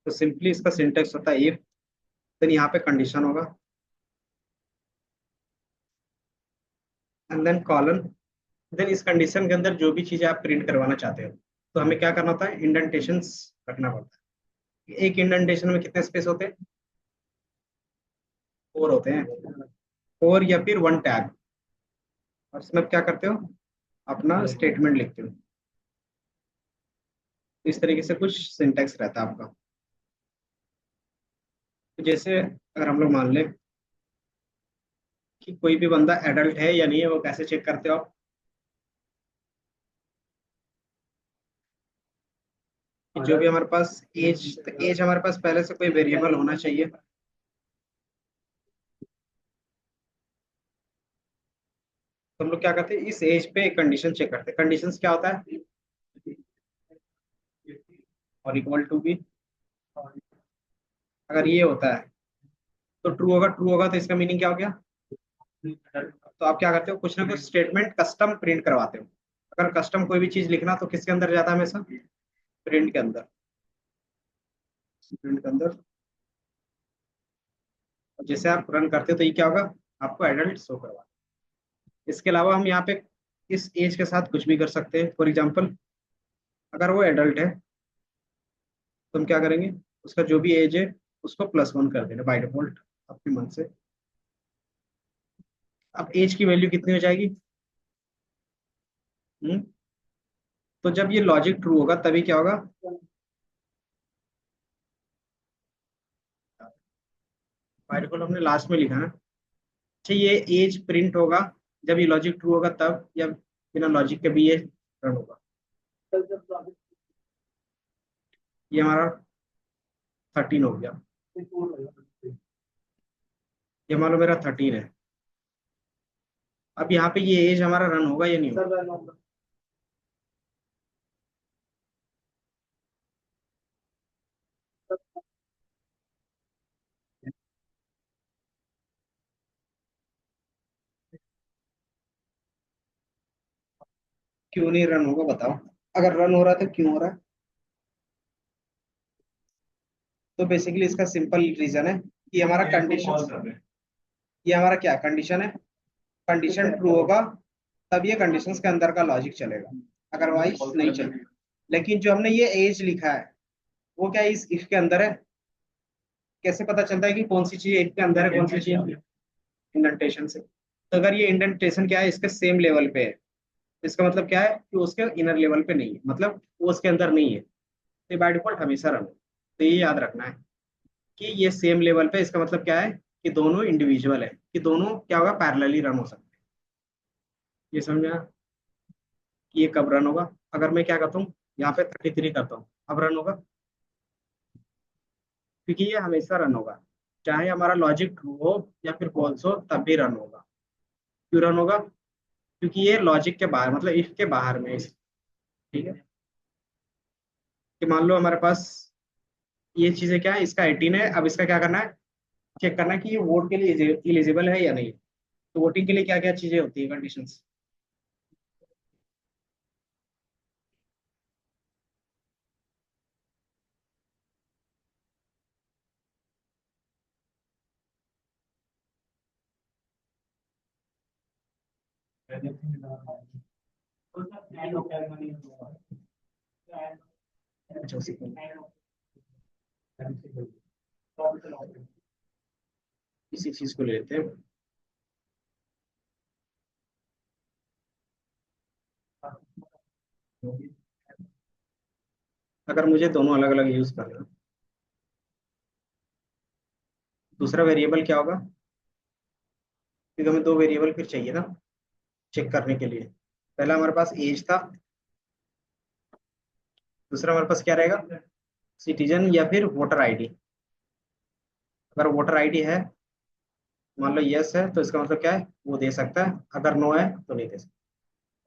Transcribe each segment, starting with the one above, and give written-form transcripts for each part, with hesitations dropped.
तो सिंपली इसका सिंटेक्स होता है इफ, देन यहाँ पे कंडीशन होगा, एंड देन कॉलन, देन इस कंडीशन के अंदर जो भी चीजें आप प्रिंट करवाना चाहते हो, तो हमें क्या करना होता है, इंडेंटेशंस रखना पड़ता है। एक इंडेंटेशन में कितने स्पेस होते हैं? 4 होते हैं, 4 या फिर 1 टैग। और इसमें आप क्या करते हो, अपना स्टेटमेंट लिखते हो। इस तरीके से कुछ सिंटेक्स रहता है आपका। तो जैसे अगर हम लोग मान लें कि कोई भी बंदा एडल्ट है या नहीं है, वो कैसे चेक करते हो आप? कि जो भी हमारे पास एज, तो एज हमारे पास पहले से कोई वेरिएबल होना चाहिए। तो हम लोग क्या करते हैं, इस एज पे एक कंडीशन चेक करते हैं। कंडीशंस क्या होता है? और इक्वल टू भी, अगर ये होता है तो ट्रू होगा, ट्रू होगा तो इसका मीनिंग क्या हो गया? तो आप क्या करते हो, कुछ ना कुछ स्टेटमेंट कस्टम प्रिंट करवाते हो। अगर कस्टम कोई भी चीज लिखना तो किसके अंदर जाता है हमेशा? प्रिंट के अंदर। प्रिंट के अंदर। और जैसे आप रन करते हो तो ये क्या होगा, आपको एडल्ट शो करवा। इसके अलावा हम यहाँ पे इस एज के साथ कुछ भी कर सकते हैं। फॉर एग्जाम्पल, अगर वो एडल्ट है तो हम क्या करेंगे, उसका जो भी एज है उसको +1 कर देना बाय डिफॉल्ट अपने मन से। अब एज की वैल्यू कितनी हो जाएगी? हम्म तो जब ये लॉजिक ट्रू होगा तभी क्या होगा, बाय डिफॉल्ट हमने लास्ट में लिखा ना। अच्छा, ये एज प्रिंट होगा जब ये लॉजिक ट्रू होगा तब, या बिना लॉजिक के भी ये रन होगा? ये हमारा 13 हो गया। ये मान लो मेरा 13 है। अब यहाँ पे ये एज हमारा रन होगा या नहीं होगा? क्यों नहीं रन होगा बताओ? अगर रन हो रहा है तो क्यों हो रहा है? तो बेसिकली इसका सिंपल रीजन है कि हमारा कंडीशन, ये हमारा क्या कंडीशन है, कंडीशन ट्रू होगा तब ये कंडीशंस के अंदर का लॉजिक चलेगा, अदरवाइज नहीं चलेगा। लेकिन जो हमने ये एज लिखा है वो क्या इस इफ के अंदर है? कैसे पता चलता है कि कौन सी चीज इफ के अंदर है, कौन सी चीज इंडेंटेशन से? तो अगर ये इंडेंटेशन क्या है, इसके सेम लेवल पे है, इसका मतलब क्या है कि उसके इनर लेवल पे नहीं है, मतलब वो उसके अंदर नहीं है, तो बाय डिफॉल्ट हमेशा रन। तो ये याद रखना है कि ये सेम लेवल पे, इसका मतलब क्या है कि दोनों इंडिविजुअल है, कि दोनों क्या होगा, पैरेलली रन हो सकते हैं। ये समझा कि ये कब रन होगा? अगर मैं क्या करता हूँ, यहाँ पे 33 करता हूँ, अब रन होगा? क्योंकि ये हमेशा रन होगा, चाहे हमारा लॉजिक ट्रू हो या फिर फॉल्स हो, तब भी रन होगा। क्यों रन होगा? क्योंकि ये लॉजिक के बाहर, मतलब इफ के बाहर में है। ठीक है, कि मान लो हमारे पास ये चीजें क्या है, इसका 18 है, अब इसका क्या करना है, चेक करना है कि ये वोट के लिए इलिजिबल है या नहीं। तो वोटिंग के लिए क्या क्या चीजें होती है, कंडीशंस? अच्छा, उसी को इसी चीज को ले लेते हैं। अगर मुझे दोनों अलग अलग यूज करना, दूसरा वेरिएबल क्या होगा? क्योंकि हमें दो वेरिएबल फिर चाहिए ना चेक करने के लिए। पहला हमारे पास एज था, दूसरा हमारे पास क्या रहेगा, सिटीजन या फिर वोटर आईडी। अगर वोटर आईडी है, मान लो यस है, तो इसका मतलब क्या है, वो दे सकता है, अगर नो है तो नहीं दे सकता।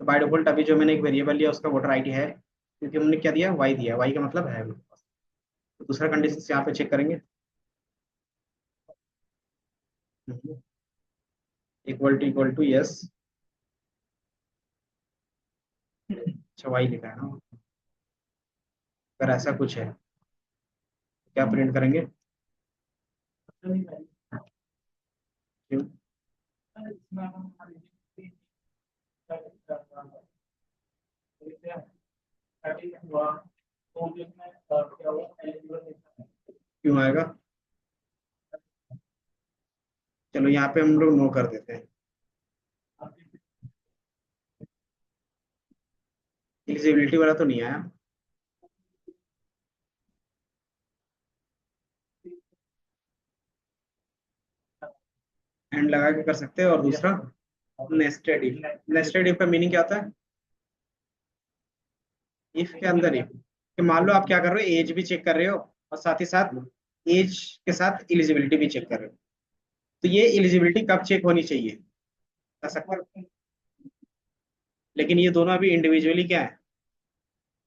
तो बाय डिफॉल्ट अभी जो मैंने एक वेरिएबल लिया उसका वोटर आईडी है, क्योंकि हमने क्या दिया, वाई दिया, वाई का मतलब है मेरे पास। तो दूसरा कंडीशन यहाँ पे चेक करेंगे, इक्वल टू यस। अच्छा वाई लिखा है ना। अगर ऐसा कुछ है क्या प्रिंट करेंगे? क्यों? क्यों आएगा? चलो यहाँ पे हम लोग नो कर देते हैं। एलिजिबिलिटी वाला तो नहीं आया। एंड लगा के कर सकते हैं। और दूसरा नेस्टेड इफ। नेस्टेड इफ का मीनिंग क्या होता है? इफ के अंदर इफ कि मान लो आप क्या कर रहे हो, एज भी चेक कर रहे हो और साथ ही साथ एज के साथ एलिजिबिलिटी भी चेक कर रहे हो। तो ये एलिजिबिलिटी कब चेक होनी चाहिए बता सकते हो? लेकिन ये दोनों अभी इंडिविजुअली क्या है,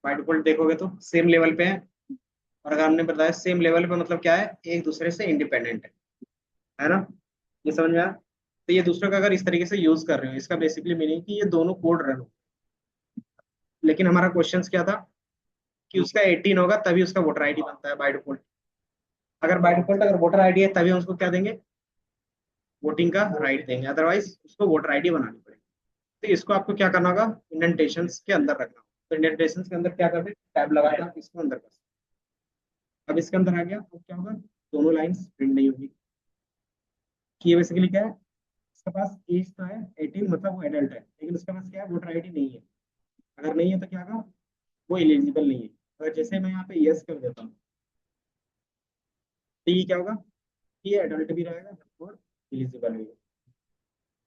बाय डिफॉल्ट देखोगे तो सेम लेवल पे है। और अगर हमने बताया सेम लेवल पे मतलब क्या है, एक दूसरे से इंडिपेंडेंट है ना? ये समझ में आया? तो ये दूसरों का अगर इस तरीके से यूज कर रहे हो, इसका बेसिकली मीनिंग कि ये दोनों कोड रन हो। लेकिन हमारा क्वेश्चन क्या था कि उसका 18 होगा तभी उसका वोटर आईडी बनता है बाय डिफॉल्ट। अगर बाय डिफॉल्ट अगर वोटर आईडी है तभी हम उसको क्या देंगे, वोटिंग का राइट देंगे, अदरवाइज उसको वोटर आईडी बनानी पड़ेगी। तो इसको आपको क्या करना होगा, इंडेंटेशन के अंदर रखना होगा। तो इंडेंटेशन के अंदर क्या करते हैं, टैब लगा के आप इसको अंदर कर सकते हैं। अब इसके अंदर आ गया तो क्या होगा, दोनों लाइंस प्रिंट नहीं होगी। कि ये बेसिकली क्या है, इसके पास एज तो है 18, मतलब वो एडल्ट है, लेकिन उसके पास क्या है, वोटर आईडी नहीं है। अगर नहीं है तो क्या होगा, वो एलिजिबल नहीं है। अगर जैसे मैं यहाँ पे यस कर देता हूँ तो ये क्या होगा, ये एडल्ट भी रहेगा और एलिजिबल भी है।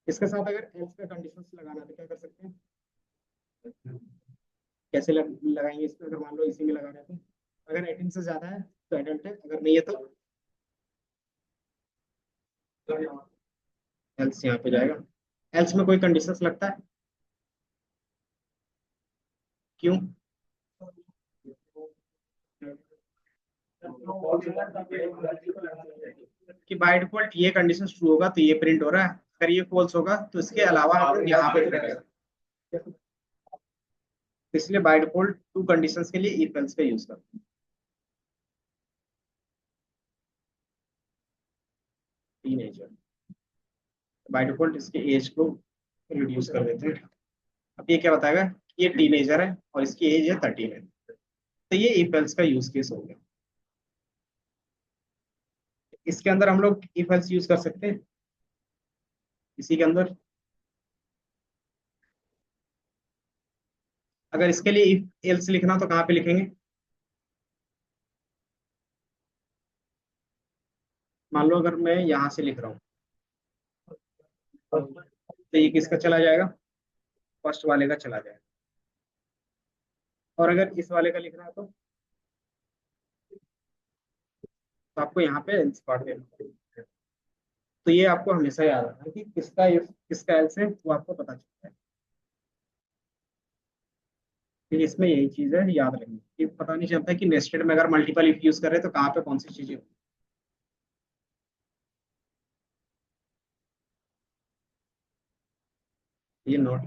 इसके साथ अगर एल्स का कंडीशंस लगाना है तो क्या कर सकते हैं, कैसे लगाएंगे इसमें? अगर मान लो इसी में लगा रहे हैं तो अगर 18 से ज्यादा है तो एडल्ट है, अगर नहीं है तो एल्स यहाँ पे जाएगा। एल्स में कोई कंडीशंस लगता है? क्यों? कि बाय डिफॉल्ट ये कंडीशन ट्रू होगा तो ये प्रिंट हो रहा है, अगर ये फॉल्स होगा तो इसके अलावा हम लोग यहाँ पे प्रिंट करेंगे। इसलिए बाय डिफॉल्ट टू कंडीशंस के लिए इफ एल्स का यूज करते हैं। टीनेजर, बाय डिफॉल्ट इसके एज को रिड्यूस कर देते हैं। अब ये क्या बताएगा, ये टीनेजर है और इसकी एज है 13 है। तो ये इफ एल्स का यूज केस हो गया। इसके अंदर हम लोग इफ एल्स यूज कर सकते हैं इसी के अंदर। अगर इसके लिए इफ एल्स लिखना तो कहाँ पे लिखेंगे? मान लो अगर मैं यहाँ से लिख रहा हूँ तो ये किसका चला जाएगा, फर्स्ट वाले का चला जाएगा। और अगर इस वाले का लिखना है तो आपको यहाँ पे एल्स पढ़ देना पड़ेगा। तो ये आपको हमेशा याद रखना है कि किसका इफ किसका एल्स है, वो आपको पता चलता है। फिर इसमें यही चीज है याद रखनी कि पता नहीं चलता कि नेस्टेड में अगर मल्टीपल इफ यूज कर रहे हैं तो कहाँ पे कौन सी चीजें होंगी। ये नोट,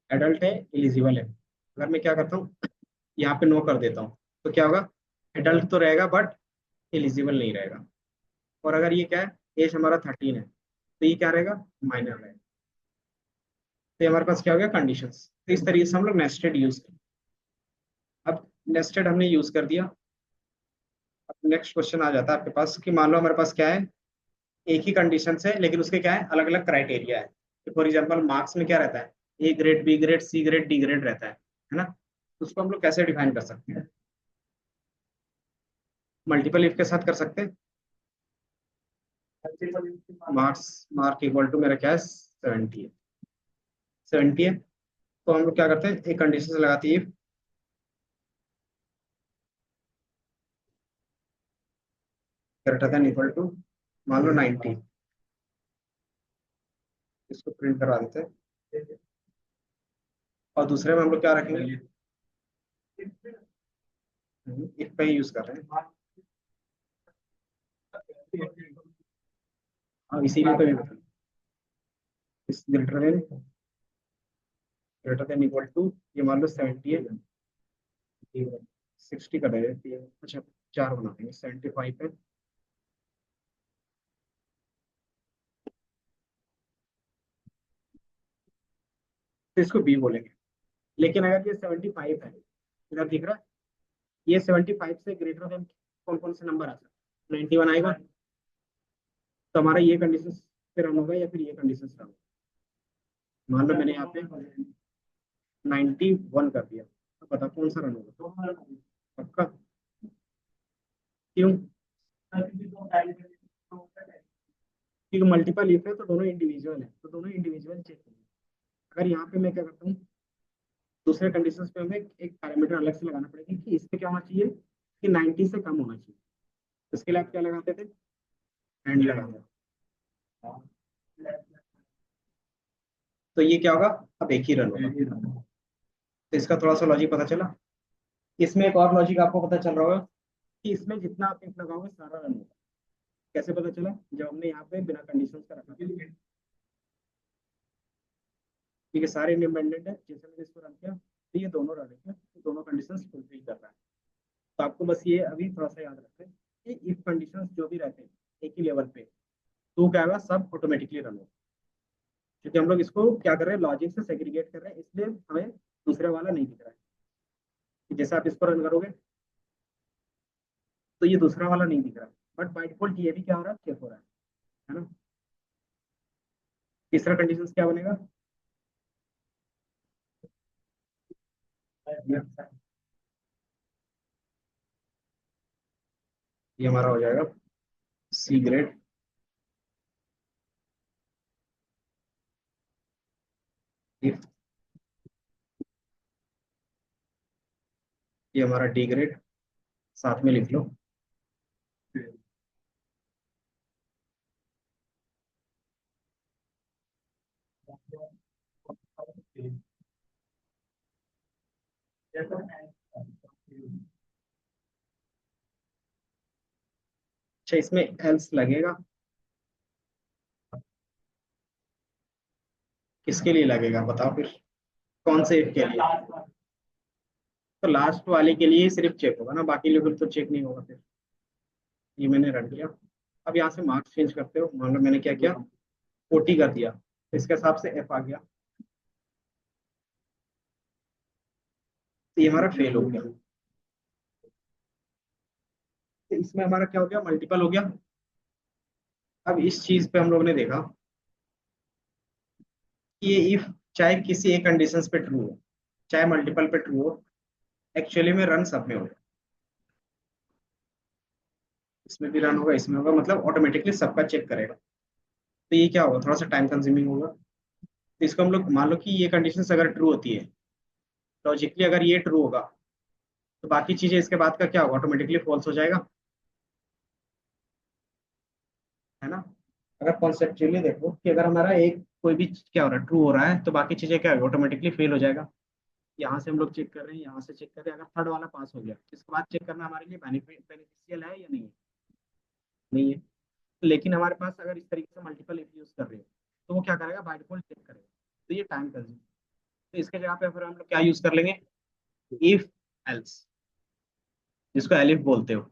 एडल्ट है एलिजिबल है, अगर मैं क्या करता हूँ यहाँ पे नो कर देता हूँ तो क्या होगा, एडल्ट तो रहेगा बट एलिजिबल नहीं रहेगा। और अगर ये क्या है, एज हमारा 13 है तो ये क्या रहेगा, माइनर रहेगा। तो ये हमारे पास क्या हो गया, कंडीशंस। तो इस तरीके से हम लोग नेस्टेड यूज करें। अब नेस्टेड हमने यूज कर दिया। अब नेक्स्ट क्वेश्चन आ जाता है आपके पास कि मान लो हमारे पास क्या है, एक ही कंडीशन है लेकिन उसके क्या है, अलग अलग क्राइटेरिया है। फॉर एग्जाम्पल मार्क्स में क्या रहता है, A grade, B grade, C grade, D grade रहता है ना? तो उसको हम लोग कैसे डिफाइन कर सकते हैं, मल्टीपल इफ के साथ कर सकते हैं। मार्क्स, मार्क इक्वल टू मेरा क्या है, 70 है। 70 है तो हम लोग क्या करते हैं, एक कंडीशन से लगाती है ग्रेटर देन इक्वल टू मान लो 90। इसको प्रिंट करवा देते हैं। और दूसरे में हम लोग क्या रखेंगे, इफ पे ही यूज कर रहे हैं। हाँ इसीलिए तो इस greater than greater than equal to, ये मान लो 70 है, 60 का डायरेक्ट है, अच्छा 4 बना देंगे, 75 है, तो इसको बी बोलेंगे। लेकिन अगर ये 75 है, इधर दिख रहा है, ये 75 से ग्रेटर देन कौन कौन से नंबर आ सकते हैं, 91 आएगा, तो हमारा ये कंडीशन पे रन होगा या फिर ये कंडीशन रन होगा। मान लो मैंने यहाँ पे 91 कर दिया, अब बता कौन सा रन होगा, पक्का? क्यों? क्योंकि मल्टीपल इफ है तो दोनों इंडिविजुअल है, तो दोनों इंडिविजुअल चेक होंगे। अगर यहाँ पे मैं क्या करता हूँ, दूसरे कंडीशंस पे हमें एक पैरामीटर अलग से लगाना पड़ेगा कि इस पे क्या होना चाहिए कि 90 से कम होना चाहिए। इसके लिए आप क्या लगाते थे, एंड लगाते थे। तो ये क्या होगा, अब एक ही रन होगा। तो इसका थोड़ा सा लॉजिक पता चला। इसमें एक और लॉजिक आपको पता चल रहा होगा कि इसमें जितना आप if लगाओगे सारा रन होगा। कैसे पता चला, जब हमने यहाँ पे बिना कंडीशंस का रखा, ठीक है, सारे इंडिपेंडेंट है, जैसे मैंने इसको रन किया तो ये दोनों रन है, तो दोनों कंडीशंस फुलफिल कर रहा है। तो आपको बस ये अभी थोड़ा सा याद रखना है कि इफ कंडीशंस जो भी रहते हैं एक ही लेवल पे, तो क्या होगा, सब ऑटोमेटिकली रन होगा। क्योंकि हम लोग इसको क्या कर रहे हैं, लॉजिक से सेग्रीगेट कर रहे हैं, इसलिए हमें दूसरे वाला नहीं दिख रहा है कि जैसे आप इसको रन करोगे तो ये दूसरा वाला नहीं दिख रहा है, बट बाय डिफॉल्ट ये भी क्या हो रहा है, चेक हो रहा है ना। तीसरा कंडीशन क्या बनेगा, ये हमारा हो जाएगा सी ग्रेड, इफ, ये हमारा डी ग्रेड, साथ में लिख लो। अच्छा, इसमें एल्स लगेगा, किसके लिए लगेगा बताओ फिर, कौन से if के लिए? तो लास्ट वाले के लिए ही सिर्फ चेक होगा ना, बाकी लेवल तो चेक नहीं होगा फिर। ये मैंने रन किया, अब यहाँ से मार्क्स चेंज करते हो, मान लो मैंने क्या किया, 40 कर दिया, तो इसके हिसाब से एफ आ गया, तो ये हमारा फेल हो गया। तो इसमें हमारा क्या हो गया, मल्टीपल हो गया। अब इस चीज पे हम लोग ने देखा कि ये इफ चाहे किसी एक कंडीशन पे ट्रू हो, चाहे मल्टीपल पे ट्रू हो, एक्चुअली में रन सब में होगा। इसमें भी रन होगा, इसमें होगा, मतलब ऑटोमेटिकली सबका चेक करेगा। तो ये क्या होगा, थोड़ा सा टाइम कंज्यूमिंग होगा। तो इसको हम लोग मान लो कि ये कंडीशन अगर ट्रू होती है, लॉजिकली अगर ये ट्रू होगा, तो बाकी चीजें इसके बाद का क्या होगा, ऑटोमेटिकली फॉल्स हो जाएगा, है ना। अगर कॉन्सेप्चुअली देखो कि अगर हमारा एक कोई भी क्या हो रहा है, ट्रू हो रहा है, तो बाकी चीजें क्या होगी, ऑटोमेटिकली फेल हो जाएगा। यहाँ से हम लोग चेक कर रहे हैं, यहाँ से चेक कर रहे हैं, अगर थर्ड वाला पास हो गया, इसके बाद चेक करना हमारे लिए बेनिफिशियल है या नहीं है, नहीं है। लेकिन हमारे पास अगर इस तरीके से मल्टीपल इफ यूज कर रहे हैं, तो वो क्या करेगा, बाय डिफॉल्ट चेक करेगा, तो ये टाइम कंज्यूम। तो इसके जगह पे फिर हम लोग क्या यूज कर लेंगे, इफ एल्स, जिसको एलिफ बोलते हो।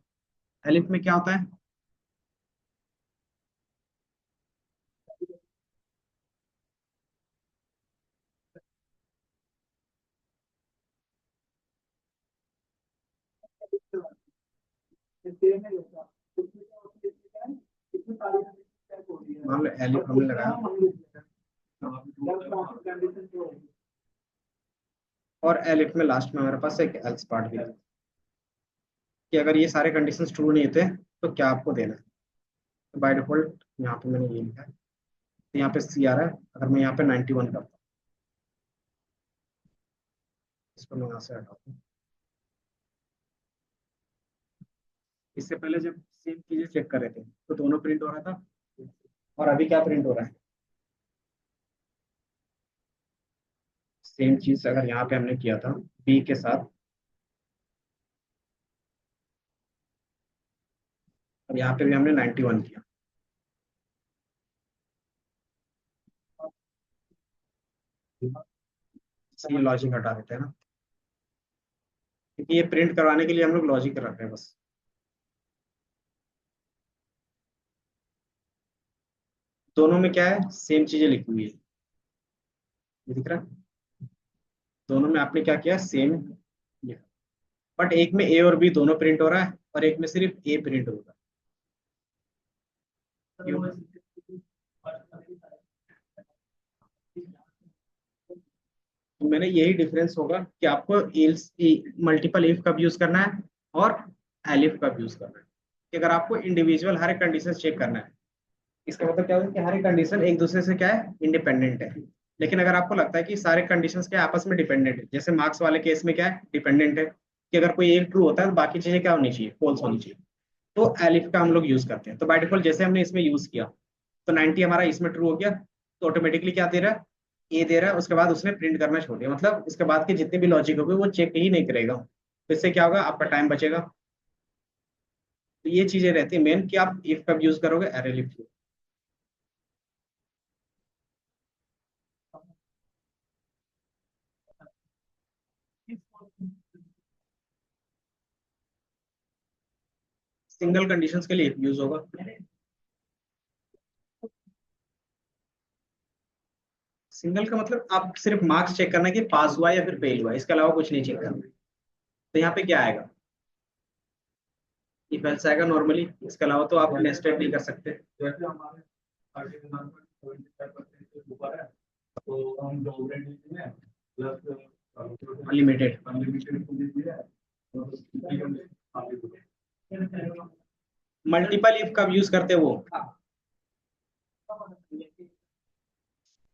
एलिफ में क्या होता है, मान लो एलिफ हमने लगाया, और एलिफ में लास्ट में हमारे पास एक एल्स पार्ट भी है कि अगर ये सारे कंडीशंस ट्रू नहीं होते तो क्या आपको देना है। तो बाय डिफॉल्ट यहाँ पे मैंने ये लिखा है, तो यहाँ पे सी आ रहा है, अगर मैं यहाँ पे 91 करता हूँ, इसको मैं यहाँ से हटाता हूँ। इससे पहले जब सेम चीजें चेक कर रहे थे तो दोनों प्रिंट हो रहा था, और अभी क्या प्रिंट हो रहा है, सेम चीज अगर यहाँ पे हमने किया था बी के साथ, और यहाँ पे भी हमने 91 किया, ये लॉजिक हटा देते हैं ना, क्योंकि ये प्रिंट करवाने के लिए हम लोग लॉजिक रख रहे हैं बस। दोनों में क्या है, सेम चीजें लिखी हुई है, ये दिख रहा है। दोनों में आपने क्या किया, सेम लिखा, बट एक में ए और बी दोनों प्रिंट हो रहा है और एक में सिर्फ ए प्रिंट होगा। क्यों? तो मैंने यही डिफरेंस होगा कि आपको एल्स मल्टीपल इफ कब यूज करना है और एलिफ कब यूज करना है। कि अगर आपको इंडिविजुअल हर एक कंडीशन चेक करना है, इसका मतलब क्या होगा कि हर एक कंडीशन एक दूसरे से क्या है, इंडिपेंडेंट है। लेकिन अगर आपको लगता है कि सारे कंडीशंस क्या है, आपस में डिपेंडेंट है, जैसे मार्क्स वाले केस में क्या है, डिपेंडेंट है कि अगर कोई एक ट्रू होता है तो बाकी चीजें क्या होनी चाहिए, फॉल्स होनी चाहिए। तो एलिफ का हम लोग यूज करते हैं। तो बाय डिफॉल्ट जैसे हमने इसमें यूज किया, तो 90 हमारा इसमें ट्रू हो गया, तो ऑटोमेटिकली क्या दे रहा है, ए दे रहा है, उसके बाद उसने प्रिंट करना छोड़ दिया, मतलब इसके बाद के जितने भी लॉजिक होंगे वो चेक ही नहीं करेगा। तो इससे क्या होगा, आपका टाइम बचेगा। तो ये चीजें रहती है मेन कि आप इफ कब यूज करोगे, एरे इफ। सिंगल कंडीशंस के लिए इफ यूज होगा। सिंगल का मतलब आप सिर्फ मार्क्स चेक करना है कि पास हुआ या फिर फेल हुआ, इसके अलावा कुछ नहीं चेक करना। तो यहाँ पे क्या आएगा, इफ एल्स आएगा नॉर्मली, इसके अलावा तो आप नेस्टेड नहीं कर सकते। अनलिमिटेड। मल्टीपल इफ कब यूज करते हैं वो,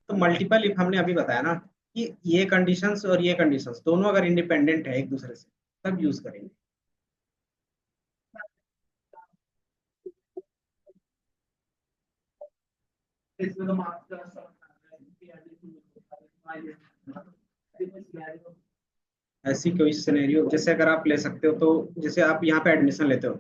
तो मल्टीपल इफ हमने अभी बताया ना कि ये कंडीशंस और ये कंडीशंस दोनों अगर इंडिपेंडेंट है एक दूसरे से, तब यूज करेंगे। ऐसी कोई सिनेरियो जैसे अगर आप ले सकते हो, तो जैसे आप यहाँ पे एडमिशन लेते हो,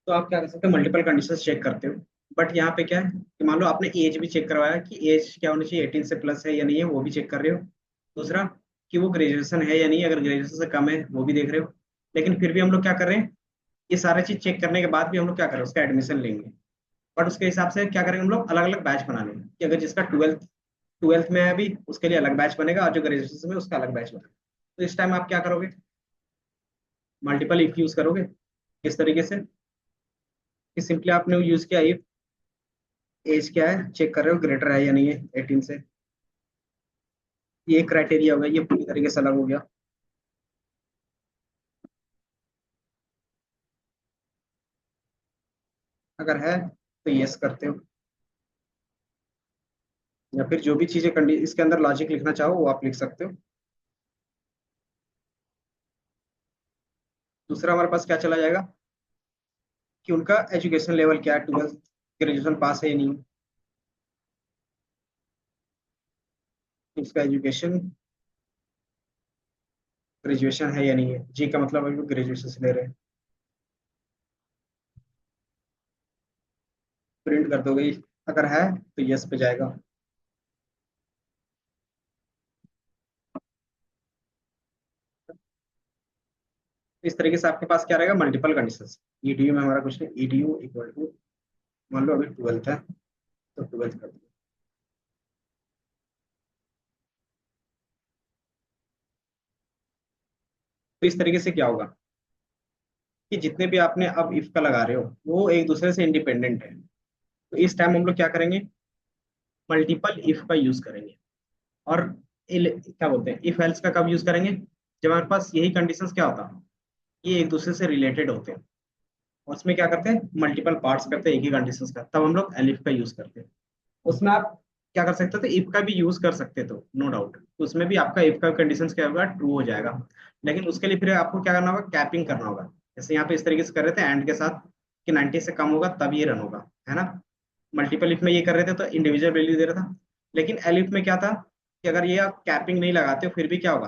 तो आप क्या कर सकते हो, मल्टीपल कंडीशंस चेक करते हो। बट यहाँ पे क्या है कि मान लो आपने एज भी चेक करवाया कि एज क्या होनी चाहिए, 18 से प्लस है या नहीं है, वो भी चेक कर रहे हो। दूसरा कि वो ग्रेजुएशन है या नहीं, अगर ग्रेजुएशन से कम है वो भी देख रहे हो। लेकिन फिर भी हम लोग क्या कर रहे हैं, ये सारे चीज चेक करने के बाद भी हम लोग क्या कर रहे हैं, उसका एडमिशन लेंगे। बट उसके हिसाब से क्या करेंगे, हम लोग अलग अलग बैच बना लेंगे कि अगर जिसका ट्वेल्थ में है अभी, उसके लिए अलग बैच बनेगा, और जो ग्रेजुएशन में है, उसका अलग बैच बनेगा। तो इस टाइम आप क्या करोगे, मल्टीपल इफ यूज करोगे। इस तरीके से कि सिंपली आपने यूज किया इफ एज क्या है, चेक कर रहे हो ग्रेटर है या नहीं है 18 से। ये क्राइटेरिया हो गया, ये पूरी तरीके से अलग हो गया। अगर है तो यस करते हो, या फिर जो भी चीजें इसके अंदर लॉजिक लिखना चाहो वो आप लिख सकते हो। दूसरा हमारे पास क्या चला जाएगा कि उनका एजुकेशन लेवल क्या है, ट्वेल्थ ग्रेजुएशन पास है या नहीं। उसका एजुकेशन ग्रेजुएशन है या नहीं है, जी का मतलब अभी ग्रेजुएशन से ले रहे हैं। प्रिंट कर दोगे, अगर है तो यस पे जाएगा। इस तरीके से आपके पास क्या रहेगा, मल्टीपल कंडीशंस। ईडीयू में हमारा कुछ नहीं, ईडीयू इक्वल टू, मान लो अभी ट्वेल्थ है तो ट्वेल्थ कर दो। तो इस तरीके से क्या होगा कि जितने भी आपने अब इफ का लगा रहे हो वो एक दूसरे से इंडिपेंडेंट है। तो इस टाइम हम लोग क्या करेंगे, मल्टीपल इफ का यूज करेंगे। और क्या बोलते हैं, इफ एल्स का कब यूज करेंगे, जब हमारे पास यही कंडीशंस क्या होता है, ये एक दूसरे से रिलेटेड होते हैं। और उसमें क्या करते हैं, मल्टीपल पार्ट्स करते हैं एक ही कंडीशंस का, तब हम लोग एलिफ का यूज करते हैं। उसमें आप क्या कर सकते थे, इफ का भी यूज कर सकते थे, नो डाउट। उसमें भी आपका इफ का कंडीशंस क्या होगा, ट्रू हो जाएगा। लेकिन उसके लिए फिर आपको क्या करना होगा, कैपिंग करना होगा। जैसे यहाँ पे इस तरीके से कर रहे थे एंड के साथ कि 90 से कम होगा तब ये रन होगा, है ना। मल्टीपल इफ में ये कर रहे थे तो इंडिविजुअल वैल्यू दे रहा था। लेकिन एलिफ में क्या था कि अगर ये आप कैपिंग नहीं लगाते हो फिर भी क्या होगा,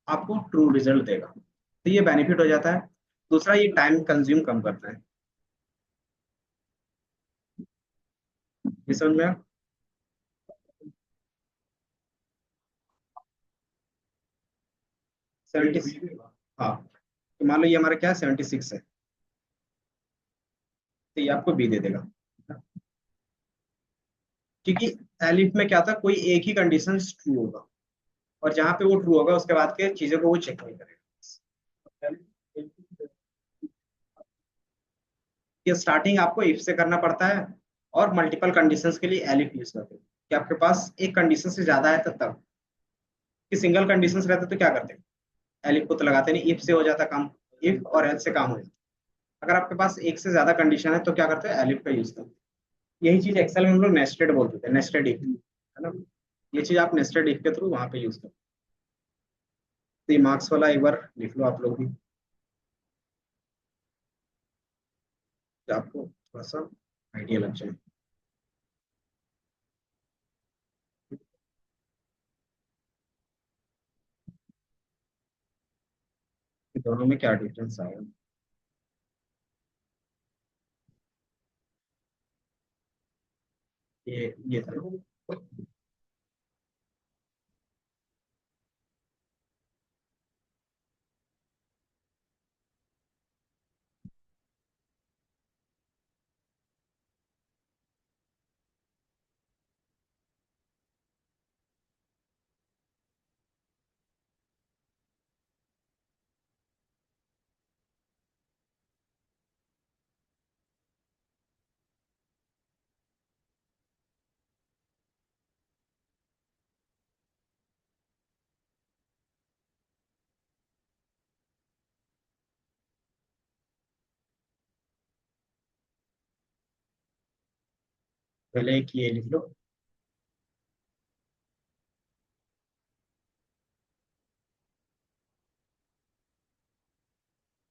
आपको ट्रू रिजल्ट देगा। तो ये बेनिफिट हो जाता है। दूसरा ये टाइम कंज्यूम कम करता है। ये समझ में आया? 70। हाँ, तो मान लो ये हमारा क्या है, 76 है, तो ये आपको बी दे देगा, क्योंकि एलिफ में क्या था, कोई एक ही कंडीशन ट्रू होगा, और जहां पे वो ट्रू होगा उसके बाद के चीजों को वो चेक नहीं करेगा। ये स्टार्टिंग आपको इफ से करना पड़ता है, और मल्टीपल कंडीशंस के लिए एलिफ यूज करते हैं, कि आपके पास एक कंडीशन से ज्यादा है तो तब, कि सिंगल कंडीशंस रहते तो क्या करते, एलिफ को तो लगाते नहीं, इफ से हो जाता काम, इफ और एल्स से काम हो जाता। अगर आपके पास एक से ज्यादा कंडीशन है तो क्या करते हैं, एलिफ का यूज करते हैं। यही चीज एक्सेल में हम लोग नेस्टेड बोलते थे, नेस्टेड इफ, है ना। ये चीज आप नेस्टेड इफ के थ्रू वहां पे यूज करते हैं। तो ये मार्क्स वाला एक बार लिख लो आप लोग भी, कि आपको थोड़ा सा आइडिया लग जाए कि दोनों में क्या डिफरेंस आएगा। ये था। पहले एक ये लिख लो,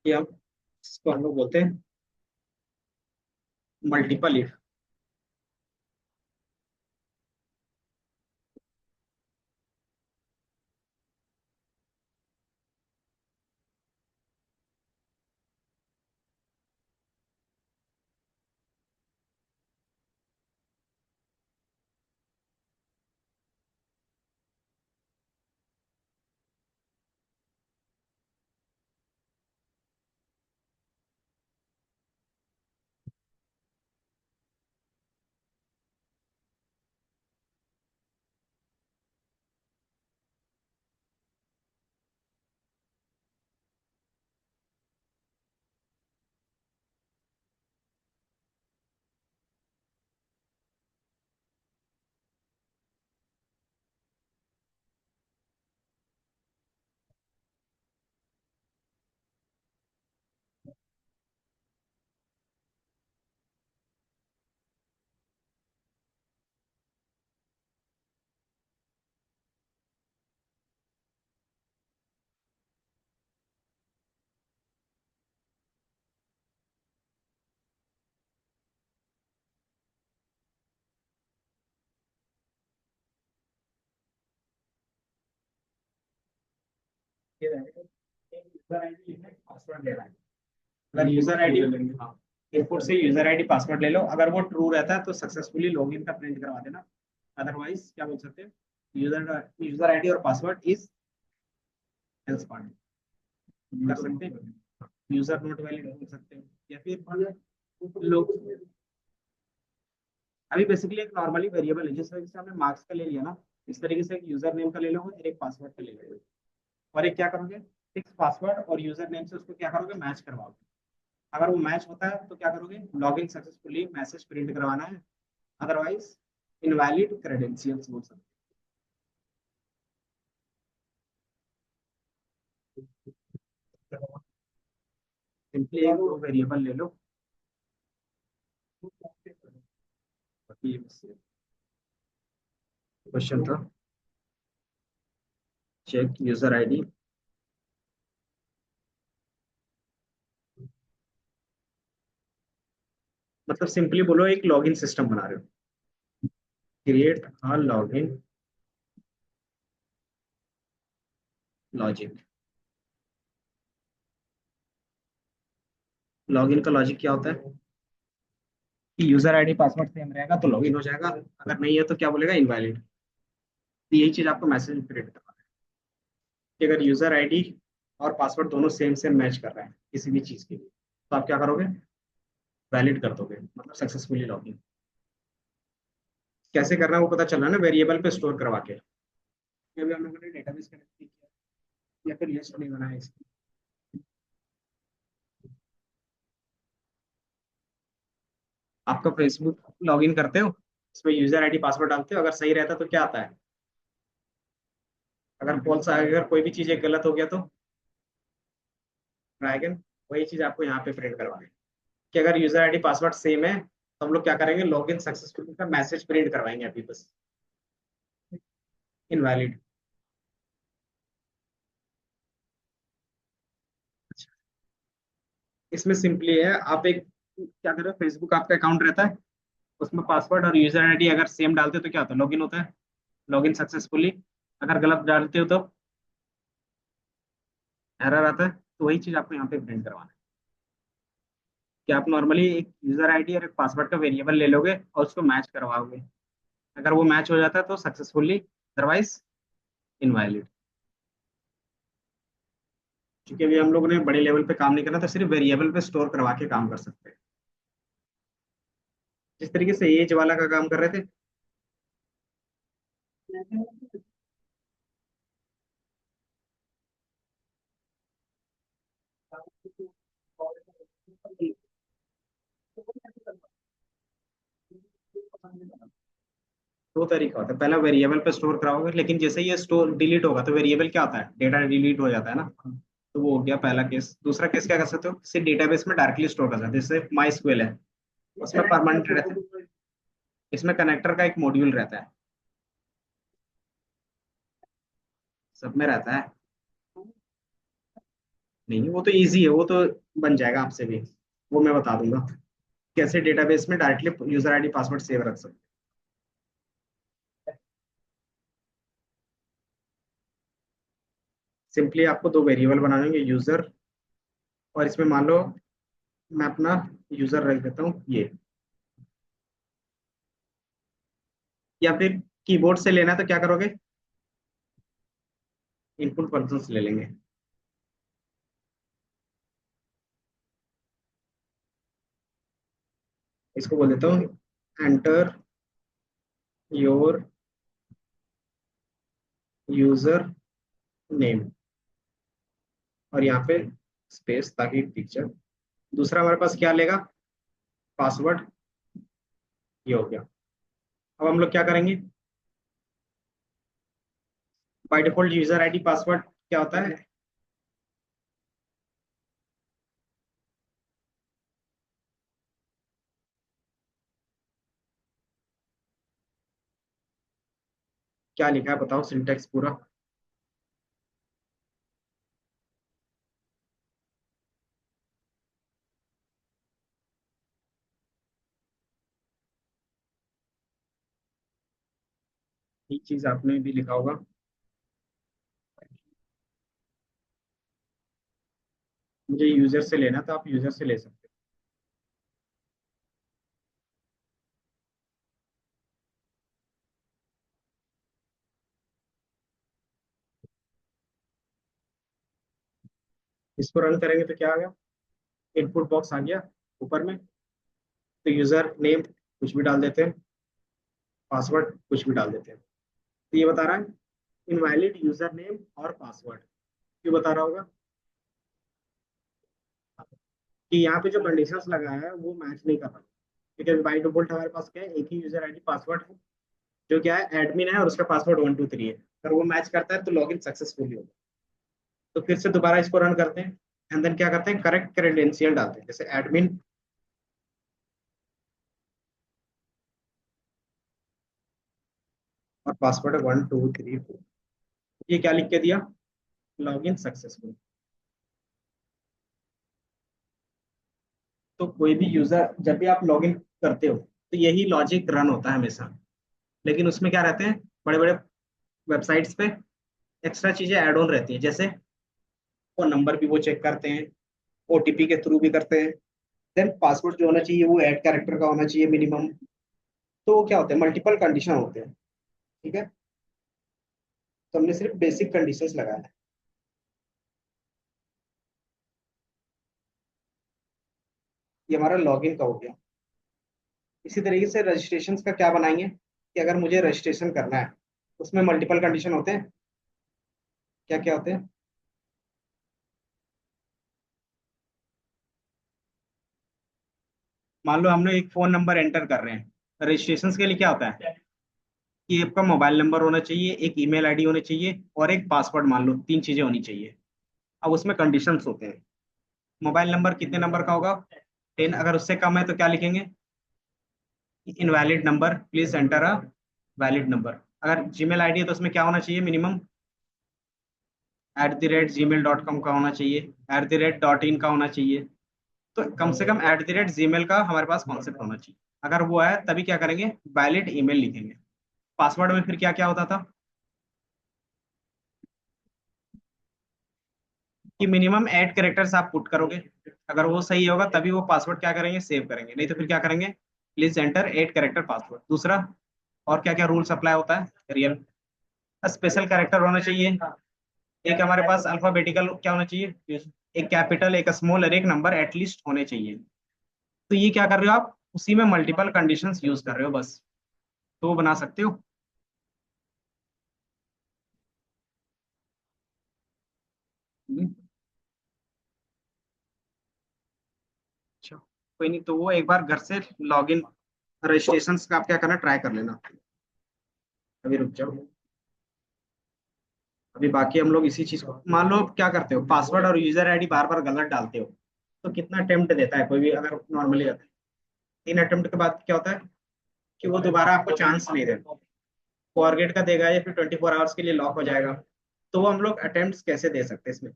कि हम इसको हम लोग बोलते हैं multiple if. User ID password लेना है। अगर यूजर आईडी, हाँ, इनपुट से यूजर आईडी पासवर्ड ले लो, अगर वो ट्रू रहता है तो सक्सेसफुली लॉगिन का प्रिंट करवा देना। अदरवाइज क्या बोल सकते हैं, यूजर यूजर आईडी और पासवर्ड इज एल्स पार्ट कर सकते हैं, यूजर नॉट वैलिड बोल सकते हैं, या फिर लोग, अभी बेसिकली एक नॉर्मली वेरिएबल है, जिस तरीके से हमने मार्क्स का ले लिया ना, इस तरीके से एक यूजर नेम का ले लो और एक पासवर्ड का ले लो, और एक क्या करोगे, फिक्स पासवर्ड और यूजर नेम से उसको क्या करोगे, मैच करवाओगे। अगर वो मैच होता है तो क्या करोगे, लॉगिन सक्सेसफुली मैसेज प्रिंट करवाना है, अदरवाइज इनवैलिड क्रेडेंशियल्स बोल सकते हैं। सिंपली एक दो वेरिएबल ले लो, क्वेश्चन था, चेक यूजर आईडी, मतलब सिंपली बोलो एक लॉगिन सिस्टम बना रहे हो, create a login logic. Login का लॉजिक क्या होता है, कि यूजर आईडी पासवर्ड सेम रहेगा तो लॉगिन हो जाएगा, अगर नहीं है तो क्या बोलेगा, इनवैलिड। तो यही चीज आपको मैसेज प्रिंट करना है, कि अगर यूजर आईडी और पासवर्ड दोनों सेम सेम मैच कर रहे हैं किसी भी चीज के लिए, तो आप क्या करोगे, वैलिड कर दोगे, मतलब सक्सेसफुली लॉगिन। कैसे करना है वो पता चल रहा है ना, वेरिएबल पे स्टोर करवा के। ये भी हम लोगों ने डेटाबेस कनेक्ट किया या फिर लिस्ट नहीं बनाया इसकी। आपका फेसबुक लॉगिन करते हो, इसमें यूजर आईडी पासवर्ड डालते हो, अगर सही रहता तो क्या आता है, अगर फॉल्स अगर कोई भी चीज एक गलत हो गया तो ड्रैगन, वही चीज आपको यहाँ पे प्रिंट करवानी है कि अगर यूजर आईडी पासवर्ड सेम है तो हम लोग क्या करेंगे, लॉगिन सक्सेसफुल का मैसेज प्रिंट करवाएंगे अभी बस, इनवैलिड। इसमें सिंपली है, आप एक क्या करो, फेसबुक आपका अकाउंट रहता है, उसमें पासवर्ड और यूजर आईडी अगर सेम डालते हो तो क्या होता है, लॉगिन होता है, लॉगिन सक्सेसफुली। अगर गलत डालते हो तो एरर आता है। तो वही चीज आपको यहाँ पे प्रिंट करवाना है कि आप नॉर्मली एक यूजर आईडी और एक पासवर्ड का वेरिएबल ले लोगे और उसको मैच करवाओगे। अगर वो मैच हो जाता है तो सक्सेसफुली, अदरवाइज इनवैलिड। क्योंकि अभी हम लोगों ने बड़े लेवल पे काम नहीं करना, तो सिर्फ वेरिएबल पे स्टोर करवा के काम कर सकते हैं, जिस तरीके से एज वाला का काम कर रहे थे। दो तरीका होता है, पहला वेरिएबल पे स्टोर कराओगे, लेकिन जैसे ही ये स्टोर डिलीट होगा तो वेरिएबल क्या होता है, डेटा डिलीट हो जाता है ना। तो वो हो गया पहला केस। दूसरा केस क्या कर सकते हो, किसी डेटाबेस में डायरेक्टली स्टोर कर सकते हो, जैसे माई स्क्वेल है, उसमें परमानेंट रहता है। इसमें कनेक्टर का एक मॉड्यूल रहता है, सब में रहता है। नहीं वो तो इजी है, वो तो बन जाएगा आपसे भी, वो मैं बता दूंगा कैसे डेटाबेस में directly user ID password save रख सकते हैं। सिंपली आपको दो वेरिएबल बनाने होंगे, यूजर, और इसमें मान लो मैं अपना यूजर रख देता हूँ ये, या फिर कीबोर्ड से लेना है तो क्या करोगे, इनपुट फंक्शंस ले लेंगे। इसको बोल देता हूँ एंटर योर यूजर नेम, और यहाँ पे स्पेस ताकि पिक्चर। दूसरा हमारे पास क्या लेगा, पासवर्ड, ये हो गया। अब हम लोग क्या करेंगे, by default user ID password क्या होता है, क्या लिखा है बताओ सिंटेक्स पूरा। ये चीज आपने भी लिखा होगा। मुझे यूजर से लेना तो आप यूजर से ले सकते हो। इसको रन करेंगे तो क्या आ गया, इनपुट बॉक्स आ गया ऊपर में। तो यूजर नेम कुछ भी डाल देते हैं, पासवर्ड कुछ भी डाल देते हैं। तो ये बता रहा है इनवैलिड यूजर नेम और पासवर्ड। क्यों बता रहा होगा, कि यहाँ पे जो कंडीशंस लगाया है वो मैच नहीं कर रहा, क्योंकि बाई डिफॉल्ट हमारे पास क्या है, एक ही यूजर आईडी पासवर्ड है, जो क्या है एडमिन है, और उसका पासवर्ड 123 है। अगर वो मैच करता है तो लॉगिन सक्सेसफुली होगा। तो फिर से दोबारा इसको रन करते हैं, एंड देन क्या करते हैं, करेक्ट क्रेडेंशियल डालते हैं, जैसे एडमिन और पासवर्ड है 1234। ये क्या लिख के दिया, लॉगिन सक्सेसफुल। तो कोई भी यूजर जब भी आप लॉगिन करते हो तो यही लॉजिक रन होता है हमेशा। लेकिन उसमें क्या रहते हैं, बड़े बड़े वेबसाइट्स पे एक्स्ट्रा चीजें ऐड ऑन रहती है, जैसे फोन नंबर भी वो चेक करते हैं, ओटीपी के थ्रू भी करते हैं। देन पासवर्ड जो होना चाहिए वो 8 कैरेक्टर का होना चाहिए मिनिमम। तो वो क्या होते हैं, मल्टीपल कंडीशन होते हैं। ठीक है, तो हमने सिर्फ बेसिक कंडीशंस लगाया है। ये हमारा लॉगिन का हो गया। इसी तरीके से रजिस्ट्रेशन का क्या बनाएंगे कि अगर मुझे रजिस्ट्रेशन करना है, उसमें मल्टीपल कंडीशन होते हैं। क्या क्या होते हैं? मान लो हम लोग एक फोन नंबर एंटर कर रहे हैं, रजिस्ट्रेशन के लिए क्या होता है कि आपका मोबाइल नंबर होना चाहिए, एक ईमेल आईडी होनी चाहिए और एक पासवर्ड, मान लो 3 चीजें होनी चाहिए। अब उसमें कंडीशंस होते हैं। मोबाइल नंबर कितने नंबर का होगा? 10। अगर उससे कम है तो क्या लिखेंगे? Invalid number, please enter a valid number. अगर जीमेल आईडी है तो उसमें क्या होना चाहिए मिनिमम? @gmail.com का होना चाहिए, @.in का होना चाहिए। तो कम से कम @gmail का हमारे पास कॉन्सेप्ट होना चाहिए। अगर वो है तभी क्या करेंगे? वैलिड ईमेल लिखेंगे। पासवर्ड में फिर क्या क्या होता था कि मिनिमम 8 कैरेक्टर्स आप पुट करोगे। अगर वो सही होगा तभी वो पासवर्ड क्या करेंगे? सेव करेंगे, नहीं तो फिर क्या करेंगे? Please enter 8 character password. दूसरा, और क्या क्या रूल्स अप्लाई होता है? रियल स्पेशल कैरेक्टर होना चाहिए। एक हमारे पास अल्फाबेटिकल क्या होना चाहिए? एक कैपिटल, एक स्मॉल और एक नंबर एटलीस्ट होने चाहिए। तो ये क्या कर रहे हो आप? उसी में मल्टीपल कंडीशंस यूज कर रहे हो बस। तो वो बना सकते हो। हम्म, अच्छा, कोई नहीं, तो वो एक बार घर से लॉगिन रजिस्ट्रेशन का आप क्या करना, ट्राई कर लेना। अभी रुक जाओ। अभी बाकी हम लोग इसी चीज को, मान लो आप क्या करते हो, पासवर्ड और यूजर आईडी बार बार गलत डालते हो, तो कितना अटेम्प्ट देता है कोई भी अगर नॉर्मली रहता है? 3 अटेम्प्ट के बाद क्या होता है कि वो दोबारा आपको चांस नहीं देता, फॉरगेट का देगा या फिर 24 आवर्स के लिए लॉक हो जाएगा। तो वो हम लोग अटेम्प्ट कैसे दे सकते हैं इसमें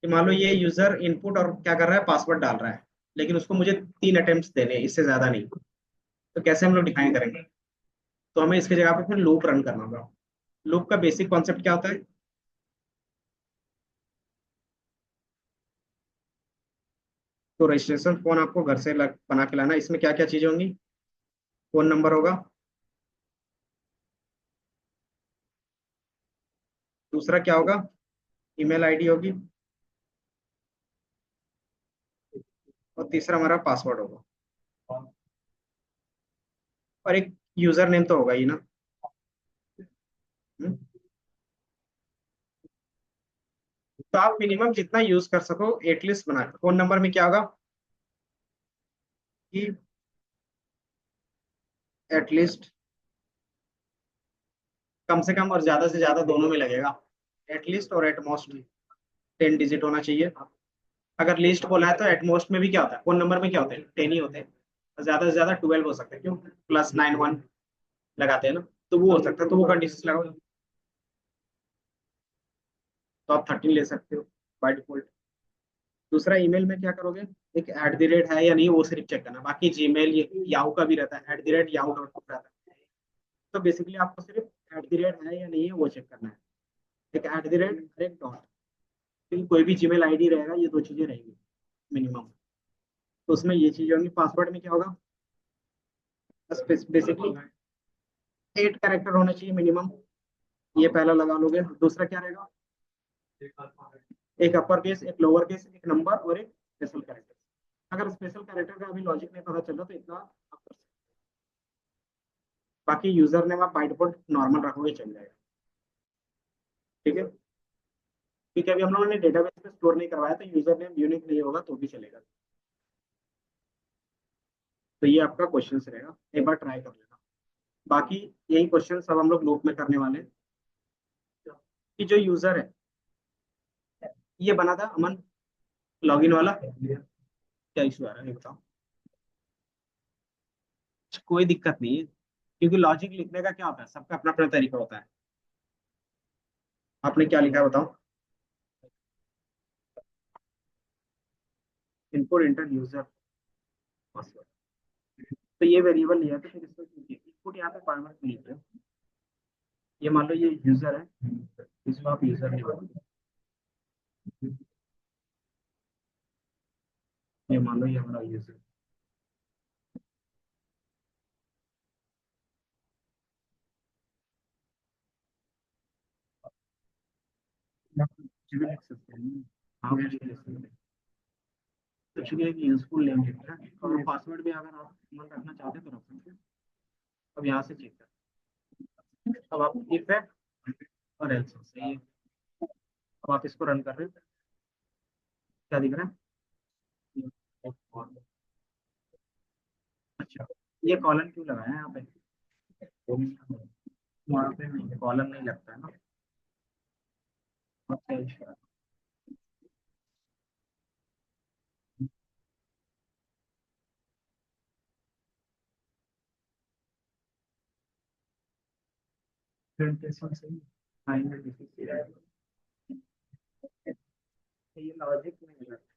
कि मान लो ये यूजर इनपुट और क्या कर रहा है, पासवर्ड डाल रहा है, लेकिन उसको मुझे 3 अटेम्प्ट देने हैं, इससे ज्यादा नहीं। तो कैसे हम लोग डिफाइन करेंगे? तो हमें इसकी जगह पे फिर लूप रन करना होगा। लूप का बेसिक कॉन्सेप्ट क्या होता है? तो रजिस्ट्रेशन फोन आपको घर से बना के लाना। इसमें क्या क्या चीजें होंगी? फोन नंबर होगा, दूसरा क्या होगा? ईमेल आईडी होगी, और तीसरा हमारा पासवर्ड होगा, और एक यूजर नेम तो होगा ही ना। हम्म? तो आप मिनिमम जितना यूज कर सको एटलीस्ट बना। फोन नंबर में क्या होगा कि एटलीस्ट, कम से कम और ज्यादा से ज्यादा दोनों में लगेगा। एटलीस्ट और एटमोस्ट 10 डिजिट होना चाहिए। अगर लिस्ट बोला है तो एटमोस्ट में भी क्या होता है, फोन नंबर में क्या होते हैं? 10 ही होते हैं। ज्यादा से ज्यादा 12 हो सकते हैं, क्यों? +91 लगाते हैं ना, तो वो हो सकता है, तो वो कंडीशन लगाओ। तो आप 13 ले सकते हो बाय डिफॉल्ट। दूसरा, ईमेल में क्या करोगे? एक @ है या नहीं वो सिर्फ चेक करना, बाकी जीमेल याहू का भी रहता है, @yahoo.com रहता है। तो बेसिकली आपको सिर्फ @ है या नहीं है वो चेक करना है। एक @ एक डॉट, क्योंकि कोई भी जीमेल आईडी रहेगा, ये दो चीजें रहेंगी मिनिमम। तो उसमें ये चीजें होंगी। पासवर्ड में क्या होगा? बस बेसिकली 8 कैरेक्टर होना चाहिए मिनिमम। ये पहला लगा लोगे। दूसरा क्या रहेगा? एक अपर केस, एक लोअर केस, एक नंबर और एक स्पेशल कैरेक्टर। अगर स्पेशल कैरेक्टर का अभी लॉजिक नहीं पता चल रहा तो इतना आप कर सकते हो। बाकी यूजर नेम आप बाय डिफॉल्ट नॉर्मल रखोगे, चल जाएगा। ठीक है, क्योंकि अभी हम लोगों ने डेटाबेस में स्टोर नहीं करवाया तो यूजर नेम यूनिक नहीं होगा तो भी चलेगा। तो ये आपका क्वेश्चन रहेगा, एक बार ट्राई कर लेना। बाकी यही क्वेश्चन सब हम लोग लूप में करने वाले हैं। कि जो यूजर है, ये बना था अमन, लॉगिन वाला, क्या इशू आ रहा है ये बताओ। कोई दिक्कत नहीं है, क्योंकि लॉजिक लिखने का क्या होता है, सबका अपना अपना तरीका होता है। आपने क्या लिखा है बताओ? Input inter user password. तो ये वेरिएबल लिया तो फिर इसको इनपुट यहाँ पे पासवर्ड लिखिए। ये मान लो ये यूजर है, इसको आप यूजर नहीं बोलोगे। ये मान लो ये हमारा यूजर। कुछ भी लिख सकते हैं। हाँ कुछ भी लिख सकते हैं। कुछ भी एक यूजफुल नेम लिखना है और पासवर्ड भी अगर आप मन रखना चाहते हैं तो रख सकते हैं। अब यहाँ से चेक कर, अब आप इफ है और एल्स सही है। अब आप इसको रन कर रहे हो, क्या दिख रहा है? अच्छा, ये कॉलन क्यों लगाया है यहाँ पे? वहाँ पे नहीं, कॉलन नहीं लगता है ना। अच्छा, फिर कैसे सही फाइनल डिफिकल्टी ये लॉजिक नहीं लगता।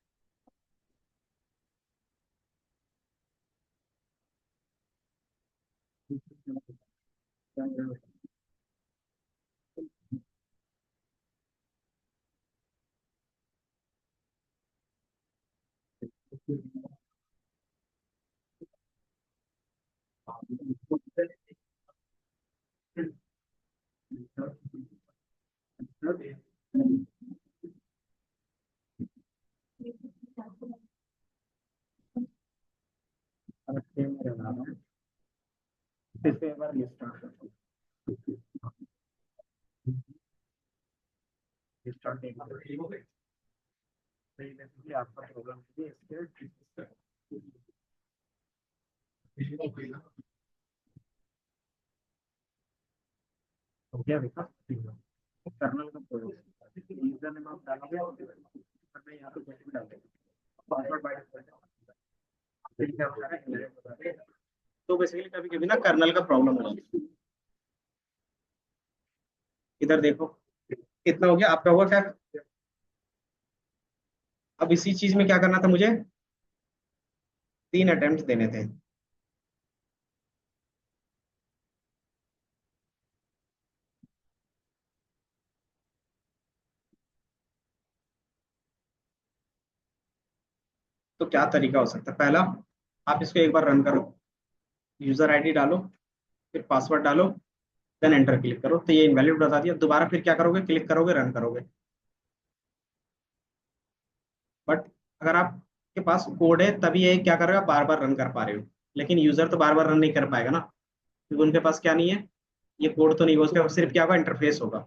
फिर से एक बार रिस्टार्ट रिस्टार्ट आपका प्रॉब्लम हो गया बेटा। कर्नल का प्रॉब्लम यूजर नेम आप डालोगे और मैं यहाँ पे कुछ भी डाल देंगे पासवर्ड बाय डिफॉल्ट फिर क्या होता है। तो बेसिकली कभी कभी ना कर्नल का प्रॉब्लम हो जाता है। इधर देखो, इतना हो गया आपका, हुआ क्या? अब इसी चीज में क्या करना था मुझे, 3 अटेम्प्ट देने थे। तो क्या तरीका हो सकता है? पहला, आप इसको एक बार रन करो, यूजर आईडी डालो, फिर पासवर्ड डालो, देन एंटर क्लिक करो, तो ये इनवैलिड बता दिया। दोबारा फिर क्या करोगे, क्लिक करोगे, रन करोगे। बट अगर आपके पास कोड है तभी ये क्या करेगा, बार बार रन कर पा रहे हो। लेकिन यूजर तो बार बार रन नहीं कर पाएगा ना, क्योंकि उनके पास क्या नहीं है, ये कोड तो नहीं होगा, उसके सिर्फ क्या होगा, इंटरफेस होगा।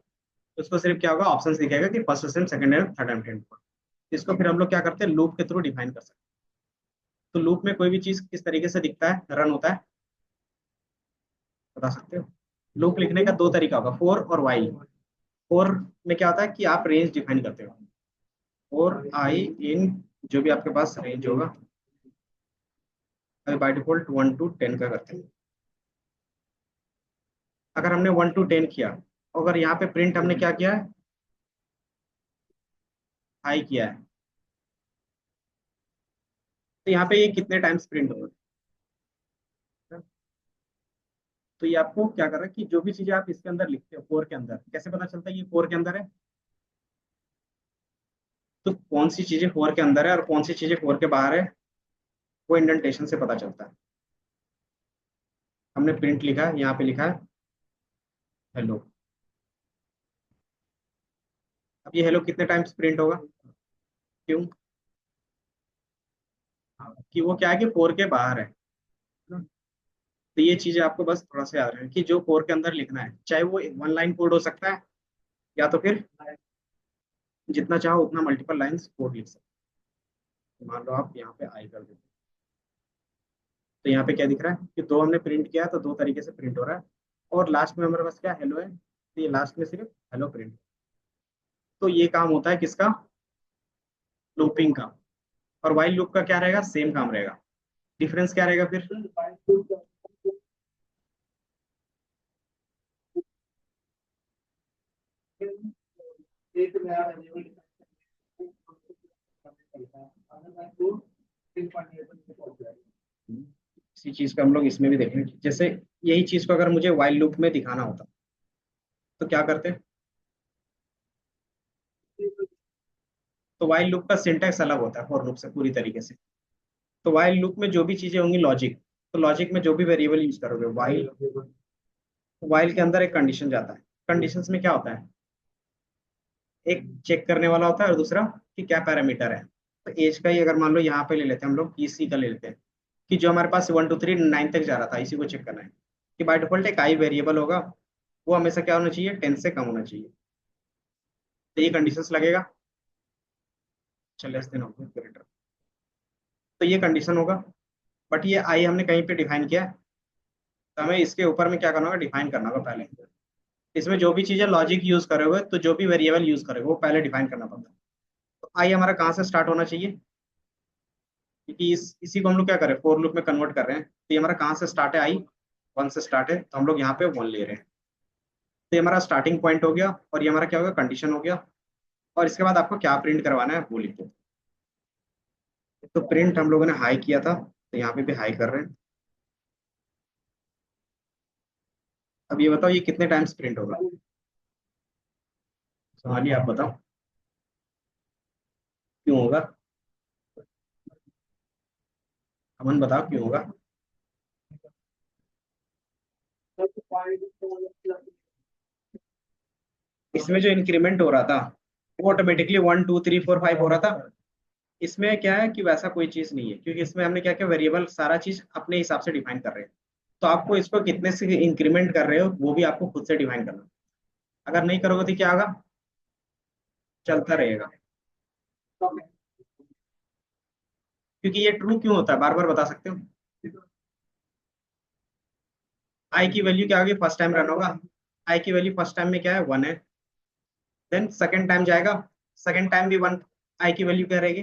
उसको सिर्फ क्या होगा, ऑप्शन दिखेगा कि first attempt, second attempt, third attempt. इसको फिर हम लोग क्या करते हैं, लूप के थ्रू डिफाइन कर सकते हैं। तो लूप में कोई भी चीज किस तरीके से दिखता है, रन होता है, बता सकते हो? लूप लिखने का दो तरीका होगा, फोर और वाइल। फोर में क्या होता है कि आप रेंज डिफाइन करते हो, और आई इन जो भी आपके पास रेंज होगा, बाय डिफॉल्ट 1 to 10 का करते हैं। अगर हमने 1 to 10 किया, अगर यहाँ पे प्रिंट हमने क्या किया है, हाई किया है, तो यहाँ पे ये कितने टाइम्स प्रिंट होगा? तो ये आपको क्या कर रहा है कि जो भी चीजें आप इसके अंदर लिखते हो, फोर के अंदर, कैसे पता चलता है ये फोर के अंदर है? तो कौन सी चीजें फोर के अंदर है और कौन सी चीजें फोर के बाहर है, वो इंडेंटेशन से पता चलता है। हमने प्रिंट लिखा है, यहाँ पे लिखा है हेलो। अब ये हेलो कितने टाइम्स प्रिंट होगा? क्यों? कि वो क्या है कि फोर के बाहर है। तो ये चीजें आपको बस थोड़ा सा याद रखना कि जो फोर के अंदर लिखना है, चाहे वो 1 लाइन कोड हो सकता है, या तो फिर जितना चाहो उतना मल्टीपल लाइंस कोड लिख सकते हो। मान लो आप यहाँ पे आई कर देते, तो यहाँ पे क्या दिख रहा है कि दो हमने प्रिंट किया है, तो दो तरीके से प्रिंट हो रहा है। और लास्ट में हमारे पास क्या हेलो है, तो ये लास्ट में सिर्फ हेलो प्रिंट। तो ये काम होता है किसका, लूपिंग का। और वाइल लूप का क्या रहेगा, सेम काम रहेगा। डिफरेंस क्या रहेगा फिर? इसी चीज को हम लोग इसमें भी देखेंगे, जैसे यही चीज को अगर मुझे वाइल लूप में दिखाना होता तो क्या करते? तो वाइल लूप का सिंटैक्स अलग होता है फॉर लूप से पूरी तरीके से। तो वाइल लूप में जो भी चीजें होंगी लॉजिक, तो लॉजिक में जो भी वेरिएबल यूज करोगे, वाइल के अंदर एक कंडीशन जाता है। कंडीशंस में क्या होता है, एक चेक करने वाला होता है और दूसरा कि क्या पैरामीटर है। तो एज का ही अगर मान लो यहाँ पे ले लेते हैं हम लोग, इसी का ले लेते हैं कि जो हमारे पास 1 2 3 9 तक जा रहा था, इसी को चेक करना है कि बाय डिफॉल्ट एक आई वेरिएबल होगा, वो हमेशा क्या होना चाहिए, 10 से कम होना चाहिए। तो ये कंडीशंस लगेगा। चल लेस देन ऑपरेटर, तो ये कंडीशन होगा। बट ये आई हमने कहीं पे डिफाइन किया है, तो हमें इसके ऊपर में क्या करना होगा, डिफाइन करना होगा पहले। इसमें जो भी चीजें लॉजिक यूज करोगे, तो जो भी वेरिएबल यूज करोगे वो पहले डिफाइन करना पड़ता है। तो आई हमारा कहाँ से स्टार्ट होना चाहिए, क्योंकि इसी को हम लोग क्या करें, फोर लूप में कन्वर्ट कर रहे हैं, तो ये हमारा कहाँ से स्टार्ट है, आई 1 से स्टार्ट है, तो हम लोग यहाँ पे 1 ले रहे हैं। तो ये हमारा स्टार्टिंग पॉइंट हो गया, और ये हमारा क्या होगा, कंडीशन हो गया। और इसके बाद आपको क्या प्रिंट करवाना है वो लिख दो। तो प्रिंट हम लोगों ने हाई किया था, तो यहाँ पे भी हाई कर रहे हैं। अब ये बताओ ये कितने टाइम्स प्रिंट होगा, सवाल आप बताओ क्यों होगा। अमन बताओ क्यों होगा। इसमें जो इंक्रीमेंट हो रहा था वो ऑटोमेटिकली 1 2 3 4 5 हो रहा था। इसमें क्या है कि वैसा कोई चीज नहीं है, क्योंकि इसमें हमने क्या किया, वेरिएबल सारा चीज अपने हिसाब से डिफाइन कर रहे हैं। तो आपको इसको कितने से इंक्रीमेंट कर रहे हो वो भी आपको खुद से डिफाइन करना। अगर नहीं करोगे तो क्या होगा, चलता रहेगा। क्योंकि ये ट्रू क्यों होता है, बार बार बता सकते हो। आई की वैल्यू क्या होगी, फर्स्ट टाइम रन होगा। आई की वैल्यू फर्स्ट टाइम में क्या है, 1 है। देन सेकंड टाइम जाएगा, सेकंड टाइम भी 1। आई की वैल्यू क्या रहेगी,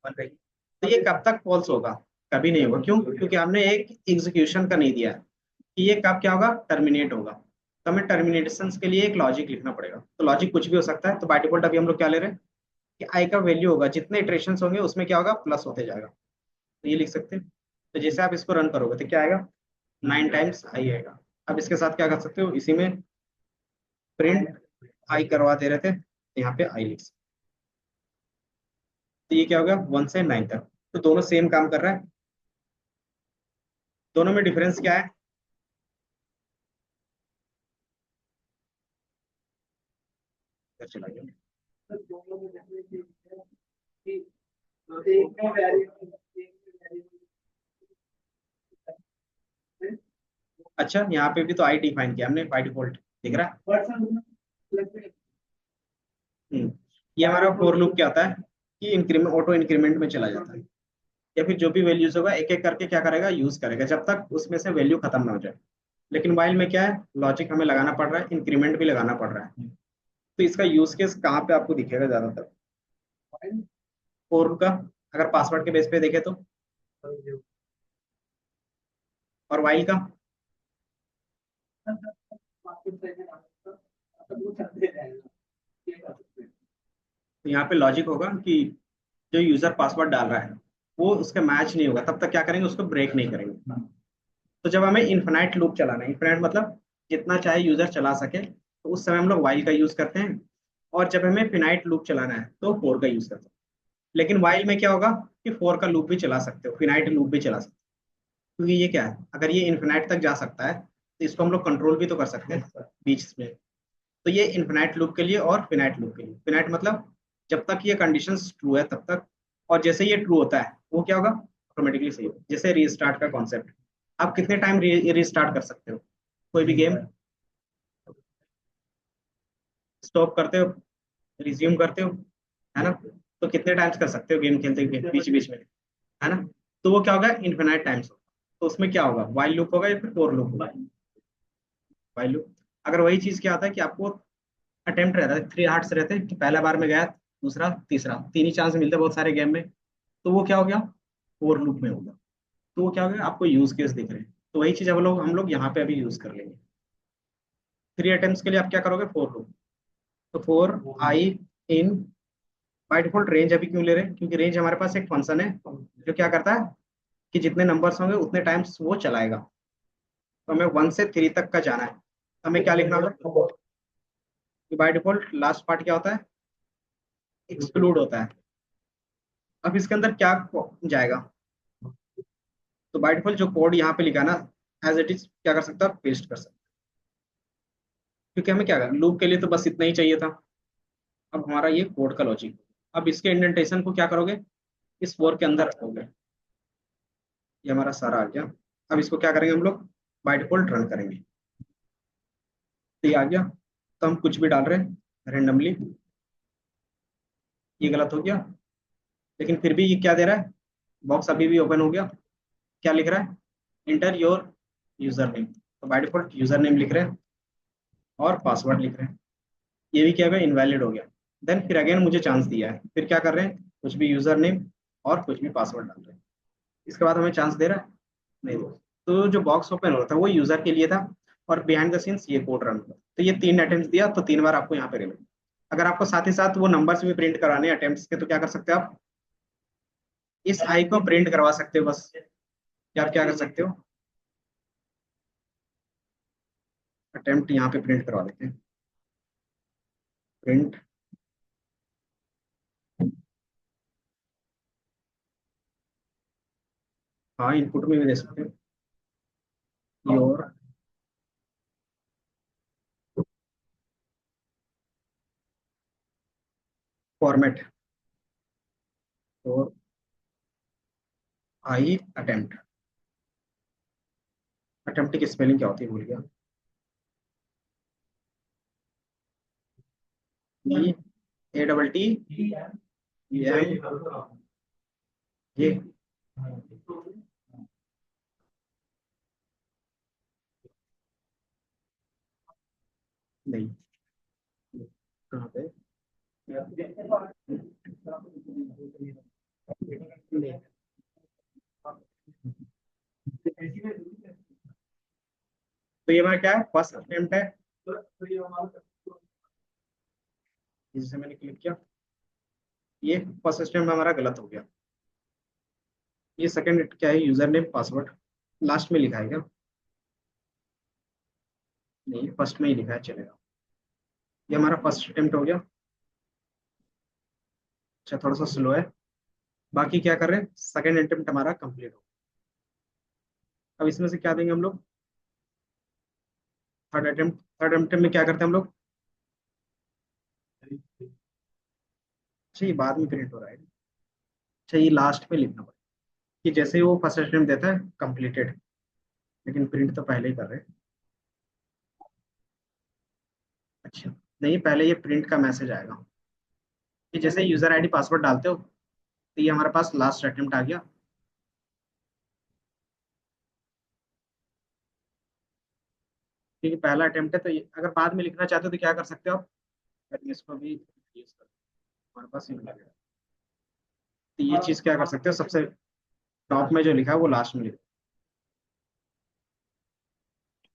1 रहेगी। तो ये कब तक फॉल्स होगा, कभी नहीं होगा। क्यों, क्योंकि हमने एक एग्जीक्यूशन का नहीं दिया है कि ये कब क्या होगा, टर्मिनेट होगा। तो हमें टर्मिनेशन के लिए एक लॉजिक लिखना पड़ेगा। तो लॉजिक कुछ भी हो सकता है। तो बाय डिफॉल्ट अभी हम लोग क्या ले रहे हैं कि आई का वैल्यू होगा, जितने इटरेशंस होंगे उसमें क्या होगा, प्लस होते जाएगा। तो ये लिख सकते हैं। तो जैसे आप इसको रन करोगे तो क्या आएगा, 9 टाइम्स आई आएगा। अब इसके साथ क्या कर सकते हो, इसी में प्रिंट आई करवा दे रहे थे, तो यहाँ पे आई लिख सकते। तो ये क्या हो गया, 1 से 9 तक। तो दोनों सेम काम कर रहा है। दोनों में डिफरेंस क्या है, इधर चला गया। अच्छा, यहाँ पे भी तो आई डिफाइन किया हमने बाय डिफॉल्ट, दिख रहा है। ये हमारा फोर लूप क्या होता है कि इंक्रीमेंट, ऑटो इंक्रीमेंट में चला जाता है। या फिर जो भी वैल्यूज होगा एक एक करके क्या करेगा, यूज करेगा जब तक उसमें से वैल्यू खत्म ना हो जाए। लेकिन वाइल में क्या है, लॉजिक हमें लगाना पड़ रहा है, इंक्रीमेंट भी लगाना पड़ रहा है। तो इसका यूज केस कहाँ पे आपको दिखेगा ज्यादातर, फोर का अगर पासवर्ड के बेस पे देखे तो, और वाइल का। तो यहाँ पे लॉजिक होगा कि जो यूजर पासवर्ड डाल रहा है वो उसका मैच नहीं होगा, तब तक क्या करेंगे, उसको ब्रेक नहीं करेंगे। तो जब हमें इन्फिनाइट लूप चलाना है, इन्फिनाइट मतलब जितना चाहे यूजर चला सके, तो उस समय हम लोग वाइल का यूज करते हैं। और जब हमें फिनाइट लूप चलाना है तो फोर का यूज करते हैं। लेकिन वाइल में क्या होगा कि फोर का लूप भी चला सकते हो, फिनाइट लूप भी चला सकते हो। क्योंकि ये क्या है, अगर ये इन्फिनाइट तक जा सकता है तो इसको हम लोग कंट्रोल भी तो कर सकते हैं बीच में। तो ये इन्फिनाइट लूप के लिए और फिनाइट लूप के लिए, फिनाइट मतलब जब तक ये कंडीशंस ट्रू है तब तक। और जैसे ये ट्रू होता है वो क्या होगा, ऑटोमेटिकली सही होगा। जैसे रीस्टार्ट का कॉन्सेप्ट, आप कितने टाइम रीस्टार्ट कर सकते हो कोई भी गेम, स्टॉप करते हो, रिज्यूम करते हो, है ना। तो कितने टाइम्स कर सकते हो गेम खेलते हुए बीच बीच में, है ना। तो वो क्या होगा, इन्फिनाइट टाइम्स। तो उसमें क्या होगा, वाइल लूप होगा या फिर फोर लूप होगा, वाइल लूप। अगर वही चीज क्या होता है कि आपको अटेम्प्ट रहता है, 3 हार्ट्स रहते हैं कि पहला बार में गया, दूसरा तीसरा, 3 ही चांस मिलते हैं बहुत सारे गेम में। तो वो क्या हो गया, फोर लूप में होगा। तो वो क्या हो गया, आपको यूज केस दिख रहे हैं। तो वही चीज हम लोग यहाँ पे अभी यूज कर लेंगे। 3 अटेम्प्ट के लिए आप क्या करोगे, फोर लूप। तो four I in, by default range अभी क्यों ले रहे हैं, क्योंकि रेंज हमारे पास एक फंक्शन है जो क्या करता है कि जितने नंबर्स होंगे उतने टाइम्स वो चलाएगा। तो हमें 1 से 3 तक का जाना है, हमें क्या लिखना होगा कि बाय डिफॉल्ट लास्ट पार्ट क्या होता है, एक्सक्लूड होता है। अब इसके अंदर क्या जाएगा, तो बाय डिफॉल्ट जो कोड यहाँ पे लिखा है ना, एज इट इज क्या कर सकता है, पेस्ट कर सकता है। क्योंकि हमें क्या करना, लूप के लिए तो बस इतना ही चाहिए था। अब हमारा ये कोड का लॉजिक, अब इसके इंडेंटेशन को क्या करोगे, इस फोर के अंदर रखोगे। ये हमारा सारा आ गया। अब इसको क्या करेंगे हम लोग, बाय डिफॉल्ट रन करेंगे। तो ये आ गया। तो हम कुछ भी डाल रहे हैं रेंडमली, ये गलत हो गया। लेकिन फिर भी ये क्या दे रहा है, बॉक्स अभी भी ओपन हो गया। क्या लिख रहा है, इंटर योर यूजर नेम। तो बाय डिफॉल्ट यूजर नेम लिख रहे हैं और पासवर्ड लिख रहे हैं। ये भी क्या है, इनवैलिड हो गया। देन फिर अगेन मुझे चांस दिया है, फिर क्या कर रहे हैं, कुछ भी यूजर नेम और कुछ भी पासवर्ड डाल रहे हैं। इसके बाद हमें चांस दे रहा है, नहीं दे। तो जो बॉक्स ओपन हो रहा था वो यूजर के लिए था, और बिहाइंड द सीन्स ये कोड रन हुआ। तो ये 3 अटेम्प्ट दिया, तो 3 बार आपको यहाँ पे रिलोड। अगर आपको साथ ही साथ वो नंबर्स भी प्रिंट कराने अटेम्प्ट्स के, तो क्या कर सकते हो आप, इस आई को प्रिंट करवा सकते हो बस। या आप क्या कर सकते हो, अटेम्प्ट यहाँ पे प्रिंट करवा देते हैं, प्रिंट। हाँ, इनपुट में भी दे सकते हो, योर फॉर्मेट और आई अटेम्प्ट। अटेम्प्ट की स्पेलिंग क्या होती है भूल गया, ई ए डबल टी एम ये। नहीं, कहाँ पे, नहीं। तो ये हमारा क्या है, फर्स्ट अटेम्प्ट है, जिसे मैंने क्लिक किया। ये फर्स्ट अटेम्प्ट हमारा गलत हो गया। ये सेकंड क्या है, यूजर नेम पासवर्ड लास्ट में लिखा है क्या, नहीं फर्स्ट में ही लिखा है, चलेगा। ये हमारा फर्स्ट अटेम्प्ट हो गया। अच्छा, थोड़ा सा स्लो है। बाकी क्या कर रहे हैं, सेकंड अटेम्प्ट हमारा कंप्लीट हो। अब इसमें से क्या देंगे हम लोग, थर्ड अटेम्प्ट में क्या करते हैं हम लोग। अच्छा, ये बाद में प्रिंट हो रहा है। अच्छा, ये लास्ट में लिखना पड़ेगा, कि जैसे ही वो फर्स्ट अटेम्प्ट देता है कंप्लीटेड, लेकिन प्रिंट तो पहले ही कर रहे हैं। अच्छा, नहीं पहले ये प्रिंट का मैसेज आएगा, कि जैसे यूजर आईडी पासवर्ड डालते हो, तो ये हमारे पास लास्ट अटेम्प्ट आ गया। क्योंकि पहला अटेम्प्ट है, तो ये अगर बाद में लिखना चाहते हो तो क्या कर सकते हो आप, अगर इसको भी यूज कर, हमारे पास ये लगेगा। तो ये चीज क्या कर सकते हो, सबसे टॉप में जो लिखा है वो लास्ट में लिखो,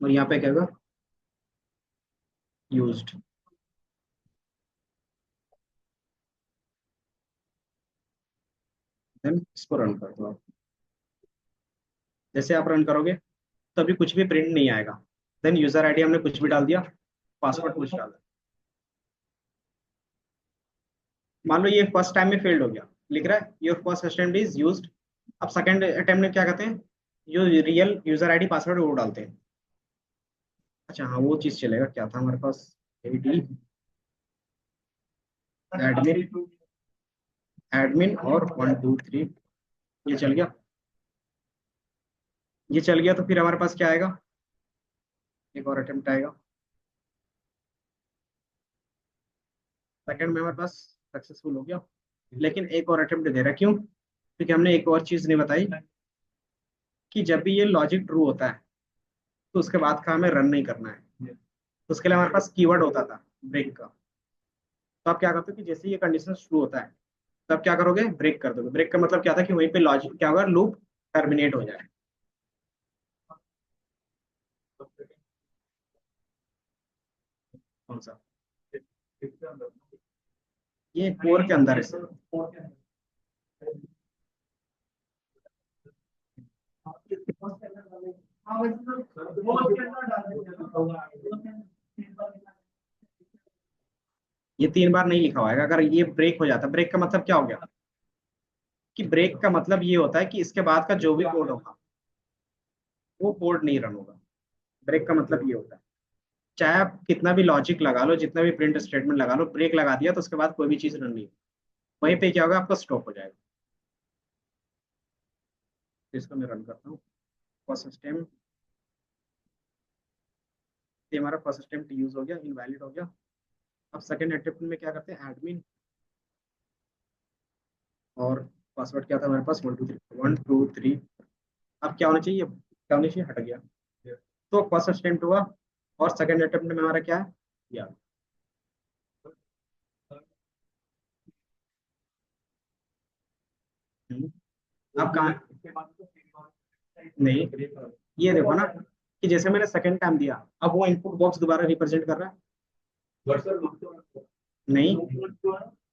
और यहाँ पे क्या होगा, यूज्ड। देन इसको रन कर दो आप। जैसे आप रन करोगे तो अभी कुछ भी प्रिंट नहीं आएगा। देन यूजर आईडी हमने कुछ भी डाल दिया, पासवर्ड कुछ डाल दिया। मान लो ये फर्स्ट टाइम में फेल्ड हो गया, लिख रहा है your first attempt is used. अब सेकंड अटेम्प्ट में क्या कहते हैं, जो रियल यूजर आईडी पासवर्ड वो डालते हैं। अच्छा हाँ, वो चीज चलेगा, क्या था हमारे पास, एडी एडमिन, एडमिन और 1 2 3, ये चल गया। ये चल गया तो फिर हमारे पास क्या आएगा, एक और अटेम्प्ट आएगा। सेकंड में हमारे पास सक्सेसफुल हो गया, लेकिन एक और अटेम्प्ट दे रहा है, क्यों, क्योंकि हमने एक और चीज नहीं बताई, कि जब भी ये लॉजिक ट्रू होता है तो उसके बाद का हमें रन नहीं करना है। तो उसके लिए हमारे पास कीवर्ड होता था ब्रेक का। तो आप क्या करते हो कि जैसे ये कंडीशन ट्रू होता है, तब क्या करोगे, ब्रेक कर दोगे। ब्रेक का मतलब क्या था, कि वहीं पे लॉजिक क्या होगा, लूप टर्मिनेट हो जाए। कौन सा, ये कोर के अंदर है सर। ये 3 बार नहीं लिखा हुआ है। अगर ये ब्रेक हो जाता, ब्रेक का मतलब क्या हो गया, कि ब्रेक का मतलब ये होता है कि इसके बाद का जो भी कोड होगा वो कोड नहीं रन होगा। ब्रेक का मतलब ये होता है, चाहे आप कितना भी लॉजिक लगा लो, जितना भी प्रिंट स्टेटमेंट लगा लो, ब्रेक लगा दिया तो उसके बाद कोई भी चीज रन नहीं होगी। वहीं पे क्या होगा, आपका स्टॉप हो जाएगा। इसको मैं रन करता हूँ। फर्स्ट स्टेम, ये हमारा फर्स्ट अटेम्प्ट यूज हो गया, इनवैलिड हो गया। अब सेकंड अटेम्प्ट में क्या करते हैं, एडमिन और पासवर्ड क्या था हमारे पास, 1 2 3 अब क्या होना चाहिए, क्या होना चाहिए, हट गया। तो फर्स्ट अटेम्प्ट हुआ और सेकंड अटेम्प्ट में हमारा क्या है, या अब कहाँ, नहीं, ये देखो ना कि जैसे मैंने सेकंड टाइम दिया, अब वो इनपुट बॉक्स दोबारा रिप्रेजेंट कर रहा है, नहीं,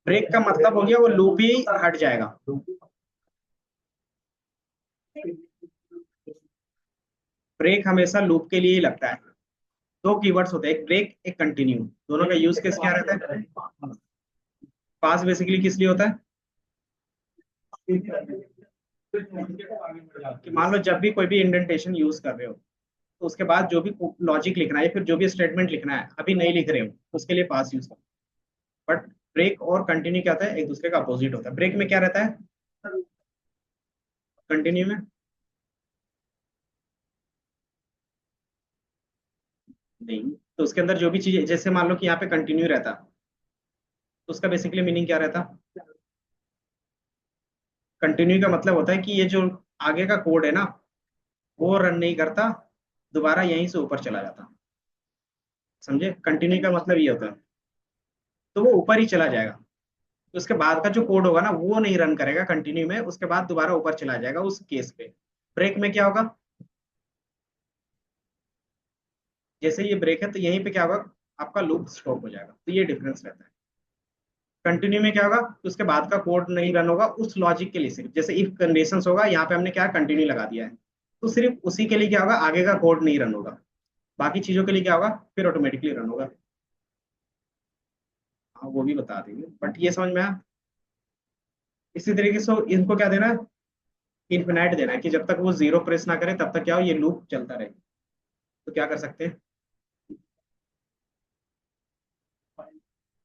ब्रेक का मतलब हो गया वो लूप ही हट जाएगा। ब्रेक हमेशा लूप के लिए ही लगता है। दो कीवर्ड्स होते हैं, एक ब्रेक एक कंटिन्यू, दोनों का यूज केस क्या रहता है। पास बेसिकली किस लिए होता है, कि मान लो जब भी कोई भी इंडेंटेशन यूज कर रहे हो तो उसके बाद जो भी लॉजिक लिखना है या फिर जो भी स्टेटमेंट लिखना है अभी नहीं लिख रहे हो उसके लिए पास यूज करो। बट ब्रेक और कंटिन्यू क्या होता है, एक दूसरे का अपोजिट होता है। ब्रेक में क्या रहता है, कंटिन्यू में नहीं। तो उसके अंदर जो भी चीज, जैसे मान लो कि यहाँ पे कंटिन्यू रहता तो उसका बेसिकली मीनिंग क्या रहता, कंटिन्यू का मतलब होता है कि ये जो आगे का कोड है ना वो रन नहीं करता, दोबारा यहीं से ऊपर चला जाता। समझे, कंटिन्यू का मतलब ये होता है, तो वो ऊपर ही चला जाएगा। तो उसके बाद का जो कोड होगा ना वो नहीं रन करेगा कंटिन्यू में, उसके बाद दोबारा ऊपर चला जाएगा उस केस पे। ब्रेक में क्या होगा, जैसे ये ब्रेक है तो यहीं पे क्या होगा, आपका लूप स्टॉप हो जाएगा। तो ये डिफरेंस रहता है। कंटिन्यू में क्या होगा, तो उसके बाद का कोड नहीं रन होगा उस लॉजिक के लिए, सिर्फ जैसे इफ कंडीशंस होगा, यहाँ पे हमने क्या कंटिन्यू लगा दिया है, तो सिर्फ उसी के लिए क्या होगा, आगे का कोड नहीं रन होगा, बाकी चीजों के लिए क्या होगा फिर ऑटोमेटिकली रन होगा। हाँ वो भी बता देंगे, बट ये समझ में आया। इसी तरीके से इनको क्या देना है, इन्फिनाइट देना है, कि जब तक वो जीरो प्रेस ना करे तब तक क्या हो, ये लूप चलता रहे। तो क्या कर सकते हैं,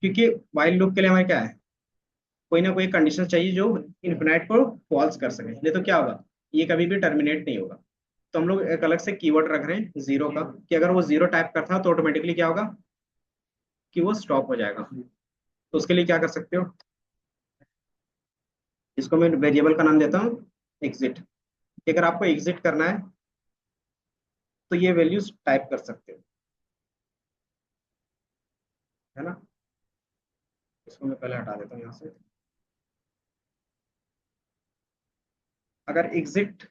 क्योंकि वाइल लूप के लिए हमें क्या है, कोई ना कोई कंडीशन चाहिए जो इन्फिनाइट को फॉल्स कर सके, नहीं तो क्या होगा, ये कभी भी टर्मिनेट नहीं होगा। तो हम लोग एक अलग से कीवर्ड रख रहे हैं जीरो का, कि अगर वो जीरो टाइप करता है तो ऑटोमेटिकली क्या होगा, कि वो स्टॉप हो जाएगा। तो उसके लिए क्या कर सकते हो, इसको मैं वेरिएबल का नाम देता हूँ एग्जिट। अगर आपको एग्जिट करना है तो ये वैल्यूज टाइप कर सकते हो, है ना। इसको मैं पहले हटा देता हूँ यहाँ से। अगर एग्जिट,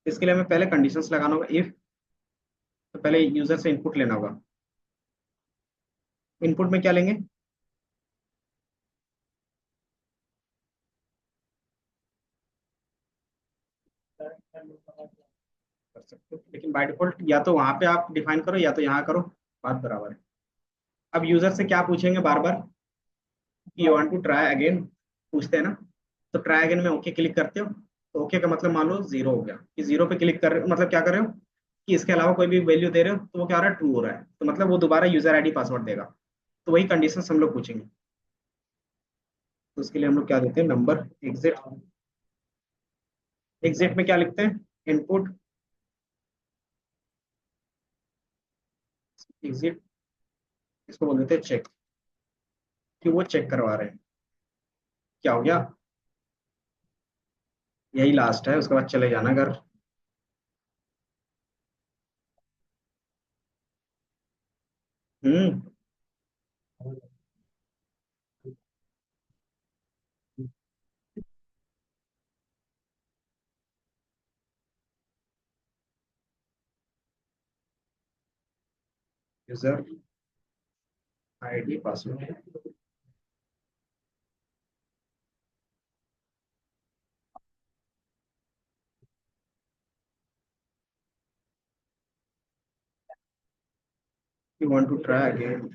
इसके लिए हमें पहले कंडीशंस लगाना होगा, इफ, तो पहले यूजर से इनपुट लेना होगा। इनपुट में क्या लेंगे, कर सकते हो, लेकिन बाय डिफॉल्ट या तो वहां पे आप डिफाइन करो या तो यहाँ करो, बात बराबर है। अब यूजर से क्या पूछेंगे बार बार, कि you want to try again, पूछते हैं ना। तो ट्राई अगेन में ओके क्लिक करते हो, तो ओके का मतलब मान लो जीरो हो गया, कि जीरो पे क्लिक कर रहे हो मतलब क्या कर रहे हो, कि इसके अलावा कोई भी वैल्यू दे रहे हो तो वो क्या हो रहा है, ट्रू हो रहा है, तो मतलब वो दोबारा यूजर आईडी पासवर्ड देगा। तो वही कंडीशन हम लोग पूछेंगे। तो उसके लिए हम लोग क्या देते हैं, नंबर एग्जिट। एग्जिट में क्या लिखते हैं, इनपुट एग्जिट, इसको बोल देते हैं चेक, कि वो चेक करवा रहे हैं। क्या हो गया, यही लास्ट है, उसके बाद चले जाना घर। Hmm, user ID password, you want to try again,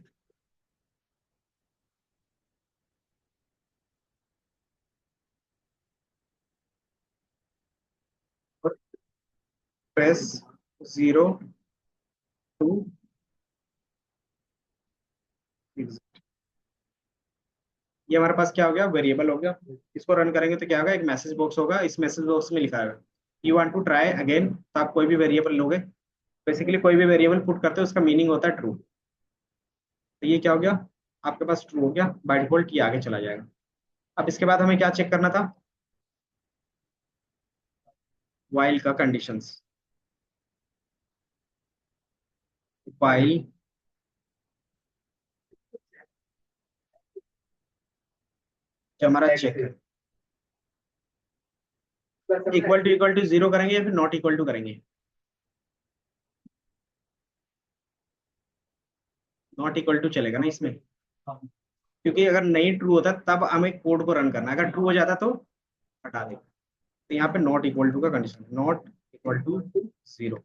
press 0 2 ये हमारे पास क्या हो गया, वेरिएबल हो गया। इसको रन करेंगे तो क्या होगा, एक मैसेज बॉक्स होगा, इस मैसेज बॉक्स में लिखा है you want to try again, तो आप कोई भी वेरिएबल लोगे, बेसिकली कोई भी वेरिएबल पुट करते हो उसका मीनिंग होता है ट्रू। तो ये क्या हो गया, आपके पास ट्रू हो गया, बाय डिफॉल्ट ये आगे चला जाएगा। अब इसके बाद हमें क्या चेक करना था, वाइल का कंडीशंस। वाइल जो हमारा चेक है, इक्वल टू जीरो करेंगे या फिर नॉट इक्वल टू करेंगे? नॉट इक्वल टू चलेगा ना इसमें, क्योंकि अगर नहीं ट्रू होता तब हमें कोड को रन करना है, अगर ट्रू हो जाता तो हटा देगा। तो यहाँ पे नॉट इक्वल टू का condition, not equal to zero.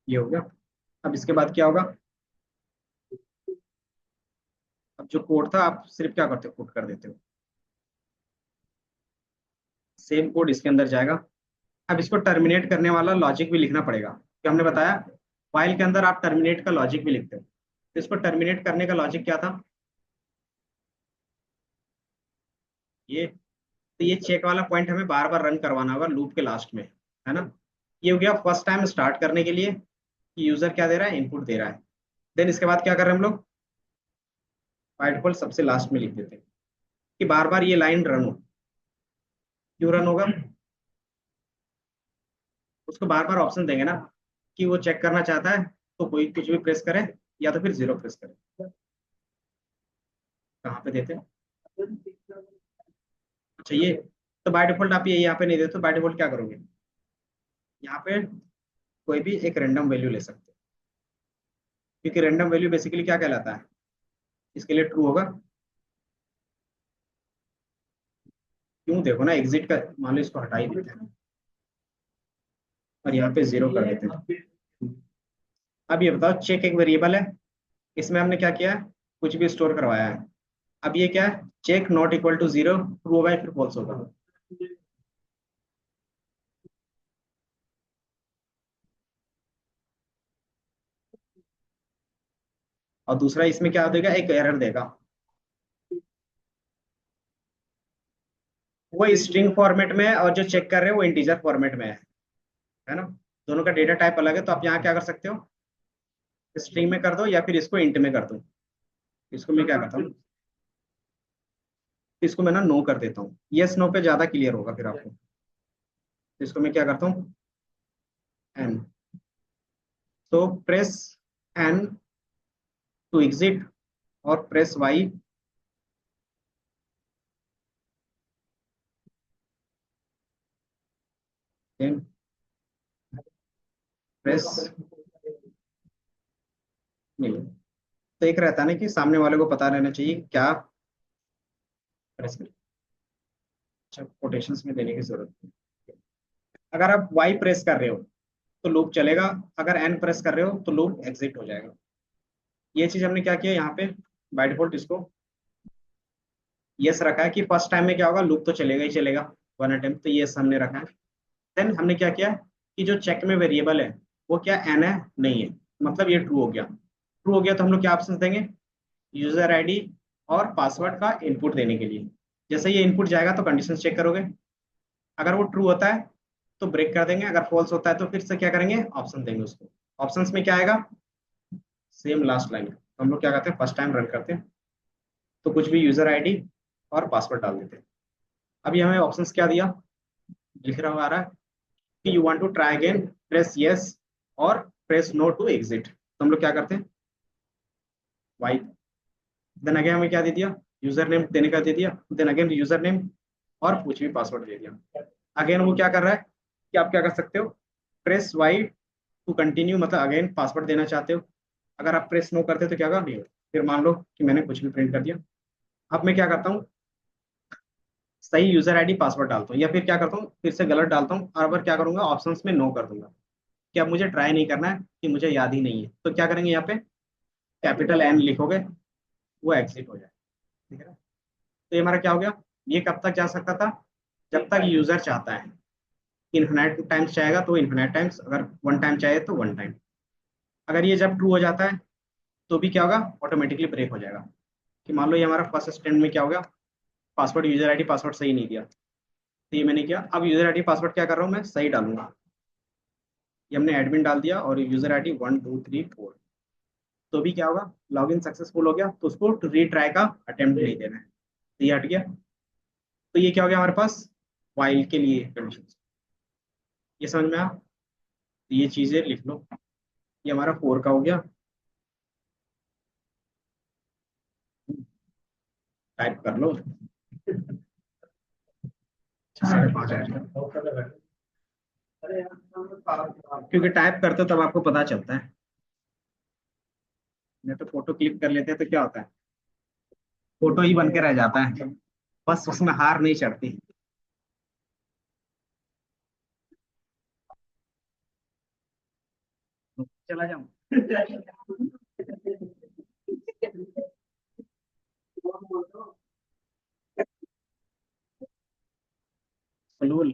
ये हो गया। अब इसके बाद क्या होगा, अब जो कोड था आप सिर्फ क्या करते हो, पुट कर देते हो, सेम कोड इसके अंदर जाएगा। अब इसको टर्मिनेट करने वाला लॉजिक भी लिखना पड़ेगा, कि हमने बताया फाइल के अंदर आप टर्मिनेट का लॉजिक भी लिखते हो। तो इसको टर्मिनेट करने का लॉजिक क्या था, ये, तो ये चेक वाला पॉइंट हमें बार बार रन करवाना होगा लूप के लास्ट में, है ना। ये हो गया फर्स्ट टाइम स्टार्ट करने के लिए, कि यूजर क्या दे रहा है, इनपुट दे रहा है। देन इसके बाद क्या कर रहे हैं हम लोग, बाय डिफॉल्ट सबसे लास्ट में लिख देते हैं कि बार बार ये लाइन रन हो। क्यों रन होगा, उसको बार बार ऑप्शन देंगे ना, कि वो चेक करना चाहता है तो कोई कुछ भी प्रेस करे, या तो फिर जीरो प्रेस करे। कहाँ पे देते हैं, अच्छा ये, तो बाय डिफॉल्ट आप ये यहाँ पे नहीं देते, तो बाय डिफॉल्ट क्या करोगे, यहाँ पे कोई भी एक रैंडम वैल्यू ले सकते हो, क्योंकि रैंडम वैल्यू बेसिकली क्या कहलाता है, इसके लिए ट्रू होगा। क्यों, देखो ना एग्जिट का, मान लो इसको हटा ही देते हैं और यहाँ पे जीरो कर देते हैं। अब ये बताओ, चेक एक वेरिएबल है, इसमें हमने क्या किया है, कुछ भी स्टोर करवाया है। अब ये क्या है, check not equal to zero, true होगा या फिर फॉल्स होगा। और दूसरा इसमें क्या देगा, एक एरर देगा, वो स्ट्रिंग फॉर्मेट में है और जो चेक कर रहे हैं वो इंटीजर फॉर्मेट में है ना। दोनों का डेटा टाइप अलग है, तो आप यहाँ क्या कर सकते हो, स्ट्रिंग में कर दो या फिर इसको इंट में कर दो। इसको मैं क्या करता हूँ, इसको मैं ना नो कर देता हूँ, यस नो पे ज्यादा क्लियर होगा फिर आपको। तो इसको मैं क्या करता हूँ, एन, तो प्रेस एन टू एग्जिट, और प्रेस वाई, देन प्रेस, नहीं, तो एक रहता है ना कि सामने वाले को पता रहना चाहिए क्या प्रेस करें। अच्छा, कोटेशंस में देने की जरूरत नहीं। अगर आप वाई प्रेस कर रहे हो तो लूप चलेगा, अगर एन प्रेस कर रहे हो तो लूप एग्जिट हो जाएगा। ये चीज हमने क्या किया यहाँ पे, बाय डिफॉल्ट इसको यस रखा है, कि फर्स्ट टाइम में क्या होगा, लूप तो चलेगा ही चलेगा, वन अटेम्प्ट, तो यस हमने रखा है। देन हमने क्या किया, कि जो चेक में वेरिएबल है वो क्या एन है, नहीं है, मतलब ये ट्रू हो गया। ट्रू हो गया तो हम लोग क्या ऑप्शन देंगे, यूजर आईडी और पासवर्ड का इनपुट देने के लिए। जैसे ये इनपुट जाएगा तो कंडीशन चेक करोगे, अगर वो ट्रू होता है तो ब्रेक कर देंगे, अगर फॉल्स होता है तो फिर से क्या करेंगे, ऑप्शन देंगे उसको। ऑप्शंस में क्या आएगा, सेम लास्ट लाइन। हम लोग क्या करते हैं, फर्स्ट टाइम रन करते हैं तो कुछ भी यूजर आईडी और पासवर्ड डाल देते हैं। अभी हमें ऑप्शंस क्या दिया, लिख रहा आ रहा है कि you want to try again, press yes, और प्रेस नो टू एग्जिट। तो हम लोग क्या करते हैं, वाई, देन अगेन हमें क्या दे दिया, यूजर नेम देने का दे दिया, देन अगेन यूजर नेम और कुछ भी पासवर्ड दे दिया। अगेन वो क्या कर रहा है, कि आप क्या कर सकते हो, प्रेस वाई टू कंटिन्यू, मतलब अगेन पासवर्ड देना चाहते हो। अगर आप प्रेस नो करते हो तो क्या होगा, नहीं होगा। फिर मान लो कि मैंने कुछ भी प्रिंट कर दिया, अब मैं क्या करता हूँ, सही यूजर आईडी पासवर्ड डालता हूँ, या फिर क्या करता हूँ फिर से गलत डालता हूँ, और अगर क्या करूंगा, ऑप्शंस में नो कर दूंगा कि अब मुझे ट्राई नहीं करना है, कि मुझे याद ही नहीं है। तो क्या करेंगे, यहाँ पे कैपिटल एन लिखोगे, वो एग्जिट हो जाए, ठीक है ना। तो ये हमारा क्या हो गया, ये कब तक जा सकता था, जब तक यूजर चाहता है। इन्फिनाइट टाइम्स चाहेगा तो इन्फिनाइट टाइम्स, अगर वन टाइम चाहे तो वन टाइम। अगर ये जब ट्रू हो जाता है तो भी क्या होगा, ऑटोमेटिकली ब्रेक हो जाएगा। कि मान लो ये हमारा फर्स्ट स्टेटमेंट में क्या हो गया, पासवर्ड यूजर आईडी पासवर्ड सही नहीं दिया, तो ये मैंने किया, अब यूजर आईडी पासवर्ड क्या कर रहा हूँ मैं, सही डालूंगा। ये हमने एडमिन डाल दिया और यूजर आईडी 1 2 3 4, तो भी क्या होगा, लॉगिन सक्सेसफुल हो गया, तो उसको रीट्राई का अटेम्प्ट नहीं देना है, तो ये हट गया। तो ये क्या हो गया हमारे पास, वाइल के लिए कंडीशन। ये समझ में आया, तो ये चीजें लिख लो। ये हमारा 4 का हो गया। टाइप कर लो। 5:30 आया। क्योंकि टाइप करते हो तब आपको पता चलता है, नहीं तो फोटो क्लिक कर लेते हैं तो क्या होता है, फोटो ही बन के रह जाता है, बस उसमें हार नहीं चढ़ती। चला जाऊं। फलूल।